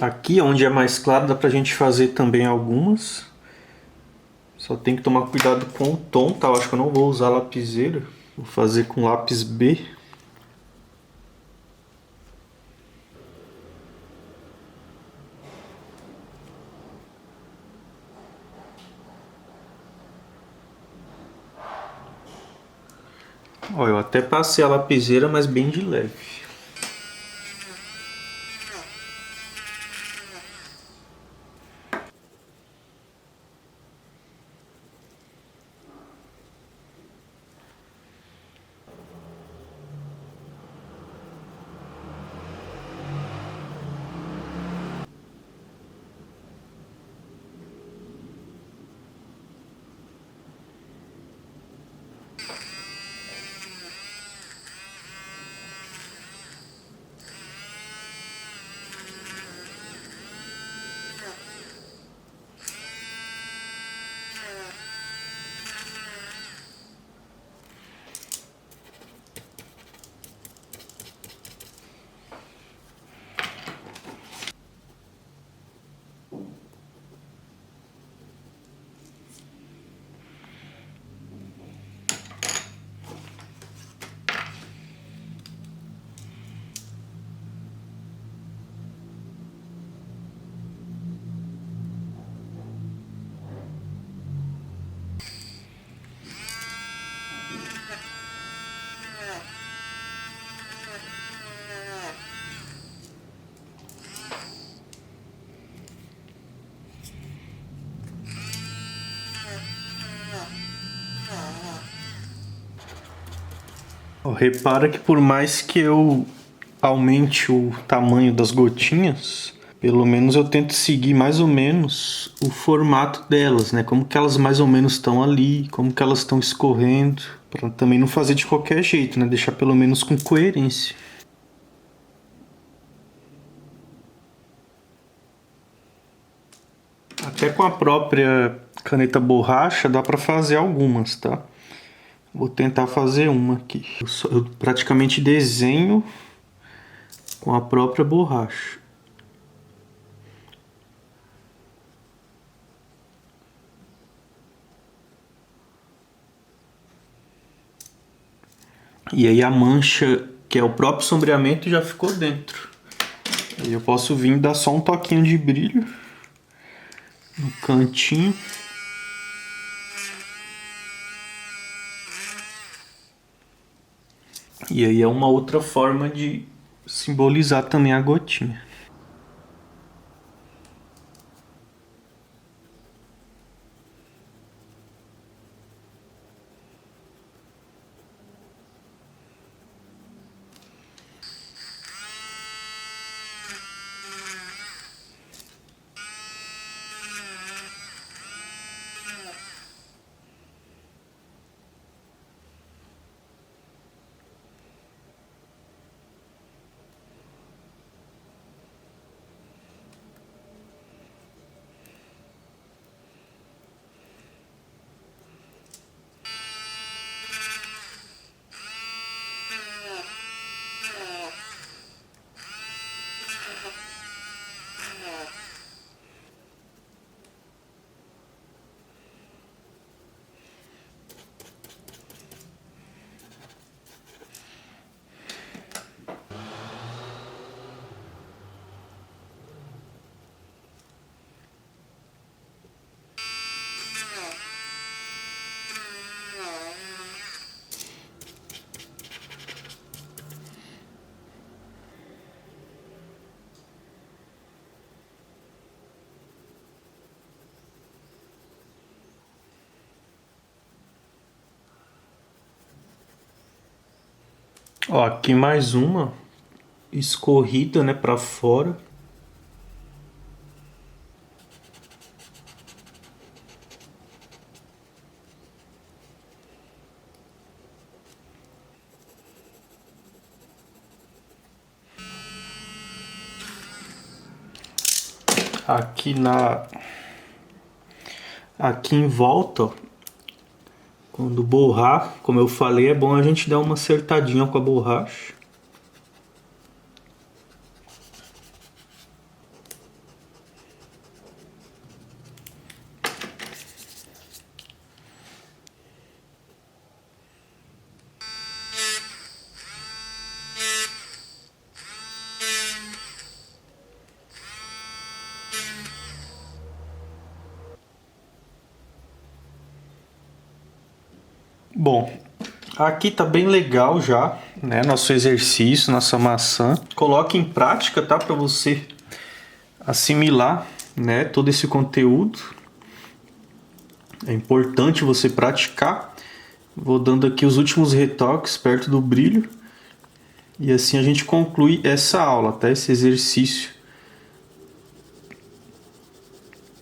Aqui, onde é mais claro, dá pra gente fazer também algumas. Só tem que tomar cuidado com o tom, tá? Eu acho que eu não vou usar lapiseira. Vou fazer com lápis B. Ó, eu até passei a lapiseira, mas bem de leve. Ó, repara que por mais que eu aumente o tamanho das gotinhas, pelo menos eu tento seguir mais ou menos o formato delas, né? Como que elas mais ou menos estão ali, como que elas estão escorrendo, para também não fazer de qualquer jeito, né? Deixar pelo menos com coerência. Até com a própria caneta borracha dá para fazer algumas, tá? Vou tentar fazer uma aqui. Eu praticamente desenho com a própria borracha. E aí a mancha, que é o próprio sombreamento, já ficou dentro. Aí eu posso vir dar só um toquinho de brilho no cantinho. E aí é uma outra forma de simbolizar também a gotinha. Ó, aqui mais uma escorrida, né, para fora. Aqui em volta, ó, quando borrar, como eu falei, é bom a gente dar uma acertadinha com a borracha. Bom, aqui tá bem legal já, né? Nosso exercício, nossa maçã. Coloque em prática, tá? Para você assimilar, né? Todo esse conteúdo. É importante você praticar. Vou dando aqui os últimos retoques perto do brilho. E assim a gente conclui essa aula, tá? Esse exercício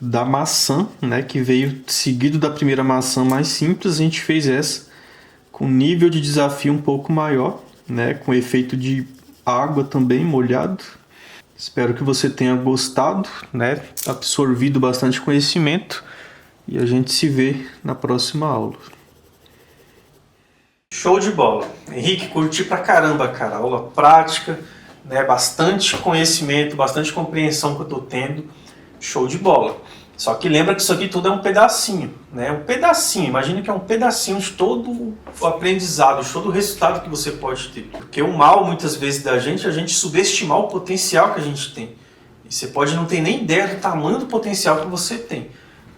da maçã, né? Que veio seguido da primeira maçã mais simples. A gente fez essa com nível de desafio um pouco maior, né? Com efeito de água também, molhado. Espero que você tenha gostado, né? Absorvido bastante conhecimento. E a gente se vê na próxima aula. Show de bola. Henrique, curti pra caramba, cara. Aula prática, né? Bastante conhecimento, bastante compreensão que eu tô tendo. Show de bola. Só que lembra que isso aqui tudo é um pedacinho, né? Um pedacinho. Imagina que é um pedacinho de todo o aprendizado, de todo o resultado que você pode ter. Porque o mal, muitas vezes, da gente é a gente subestimar o potencial que a gente tem. E você pode não ter nem ideia do tamanho do potencial que você tem.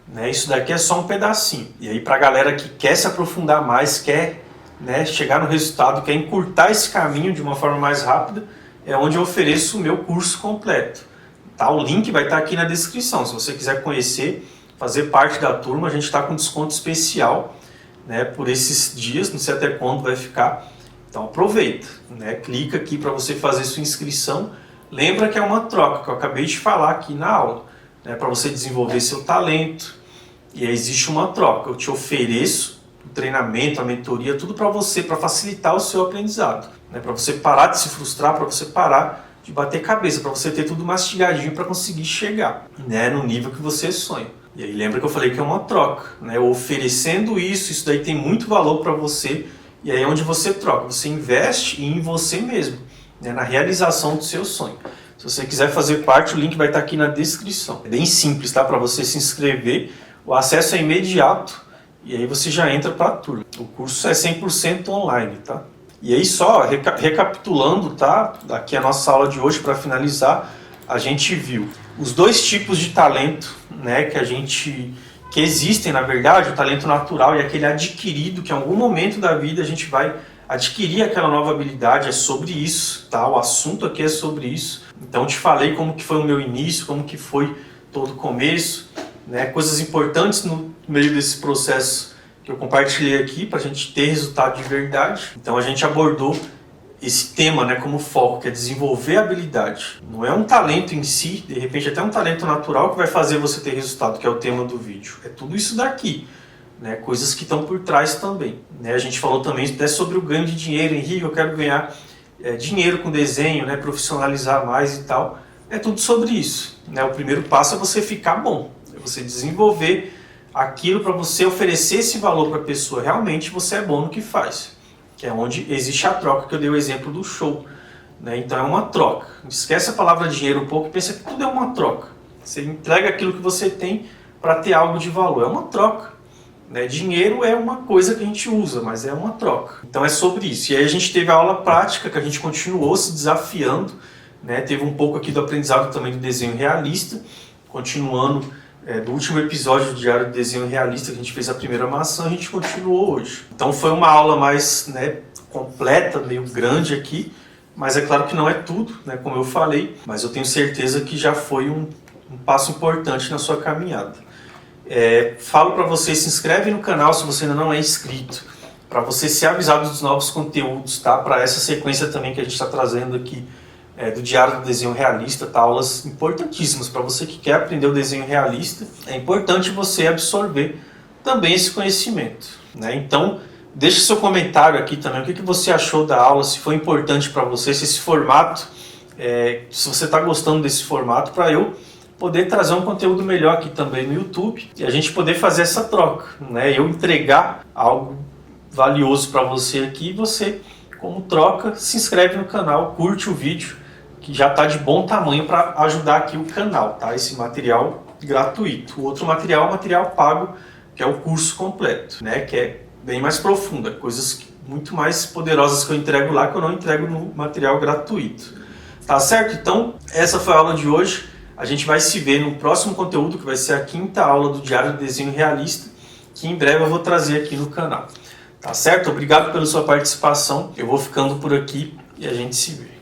Né? Isso daqui é só um pedacinho. E aí, pra galera que quer se aprofundar mais, quer, né, chegar no resultado, quer encurtar esse caminho de uma forma mais rápida, é onde eu ofereço o meu curso completo. Tá? O link vai estar aqui na descrição. Se você quiser conhecer, fazer parte da turma, a gente está com desconto especial, né, por esses dias, não sei até quando vai ficar. Então aproveita, né? Clica aqui para você fazer sua inscrição. Lembra que é uma troca, que eu acabei de falar aqui na aula, né, para você desenvolver seu talento. E aí existe uma troca. Eu te ofereço o treinamento, a mentoria, tudo para você, para facilitar o seu aprendizado, né, para você parar de se frustrar, para você parar de bater cabeça, para você ter tudo mastigadinho para conseguir chegar, né, no nível que você sonha. E aí lembra que eu falei que é uma troca, né? Oferecendo isso daí tem muito valor para você, e aí é onde você troca, você investe em você mesmo, né, na realização do seu sonho. Se você quiser fazer parte, o link vai estar aqui na descrição. É bem simples, tá? Para você se inscrever, o acesso é imediato, e aí você já entra para a turma. O curso é 100% online, tá? E aí só, recapitulando, tá? Aqui a nossa aula de hoje, para finalizar, a gente viu os dois tipos de talento, né, que existem, na verdade, o talento natural e aquele adquirido, que em algum momento da vida a gente vai adquirir aquela nova habilidade. É sobre isso, tá? O assunto aqui é sobre isso. Então te falei como que foi o meu início, como que foi todo o começo, né? Coisas importantes no meio desse processo que eu compartilhei aqui para a gente ter resultado de verdade. Então a gente abordou esse tema, né, como foco, que é desenvolver habilidade. Não é um talento em si, de repente até um talento natural que vai fazer você ter resultado, que é o tema do vídeo. É tudo isso daqui, né, coisas que estão por trás também. Né? A gente falou também até sobre o ganho de dinheiro. Henrique, eu quero ganhar dinheiro com desenho, né, profissionalizar mais e tal. É tudo sobre isso. Né? O primeiro passo é você ficar bom, é você desenvolver aquilo para você oferecer esse valor para a pessoa. Realmente você é bom no que faz. Que é onde existe a troca, que eu dei o exemplo do show. Né? Então é uma troca. Esquece a palavra dinheiro um pouco e pensa que tudo é uma troca. Você entrega aquilo que você tem para ter algo de valor. É uma troca. Né? Dinheiro é uma coisa que a gente usa, mas é uma troca. Então é sobre isso. E aí a gente teve a aula prática, que a gente continuou se desafiando. Né? Teve um pouco aqui do aprendizado também do desenho realista. Continuando do último episódio do Diário do Desenho Realista, que a gente fez a primeira maçã, a gente continuou hoje. Então foi uma aula mais, né, completa, meio grande aqui, mas é claro que não é tudo, né, como eu falei, mas eu tenho certeza que já foi um passo importante na sua caminhada. Falo para você, se inscreve no canal se você ainda não é inscrito, para você ser avisado dos novos conteúdos, tá? Para essa sequência também que a gente está trazendo aqui, do Diário do Desenho Realista, tá? Aulas importantíssimas para você que quer aprender o desenho realista. É importante você absorver também esse conhecimento, né? Então, deixe seu comentário aqui também, o que você achou da aula, se foi importante para você, se esse formato, se você está gostando desse formato, para eu poder trazer um conteúdo melhor aqui também no YouTube e a gente poder fazer essa troca, né? Eu entregar algo valioso para você aqui e você, como troca, se inscreve no canal, curte o vídeo, que já está de bom tamanho para ajudar aqui o canal, tá? Esse material gratuito. O outro material é o material pago, que é o curso completo, né? Que é bem mais profundo, coisas muito mais poderosas que eu entrego lá, que eu não entrego no material gratuito. Tá certo? Então, essa foi a aula de hoje. A gente vai se ver no próximo conteúdo, que vai ser a 5ª aula do Diário do Desenho Realista, que em breve eu vou trazer aqui no canal. Tá certo? Obrigado pela sua participação. Eu vou ficando por aqui e a gente se vê.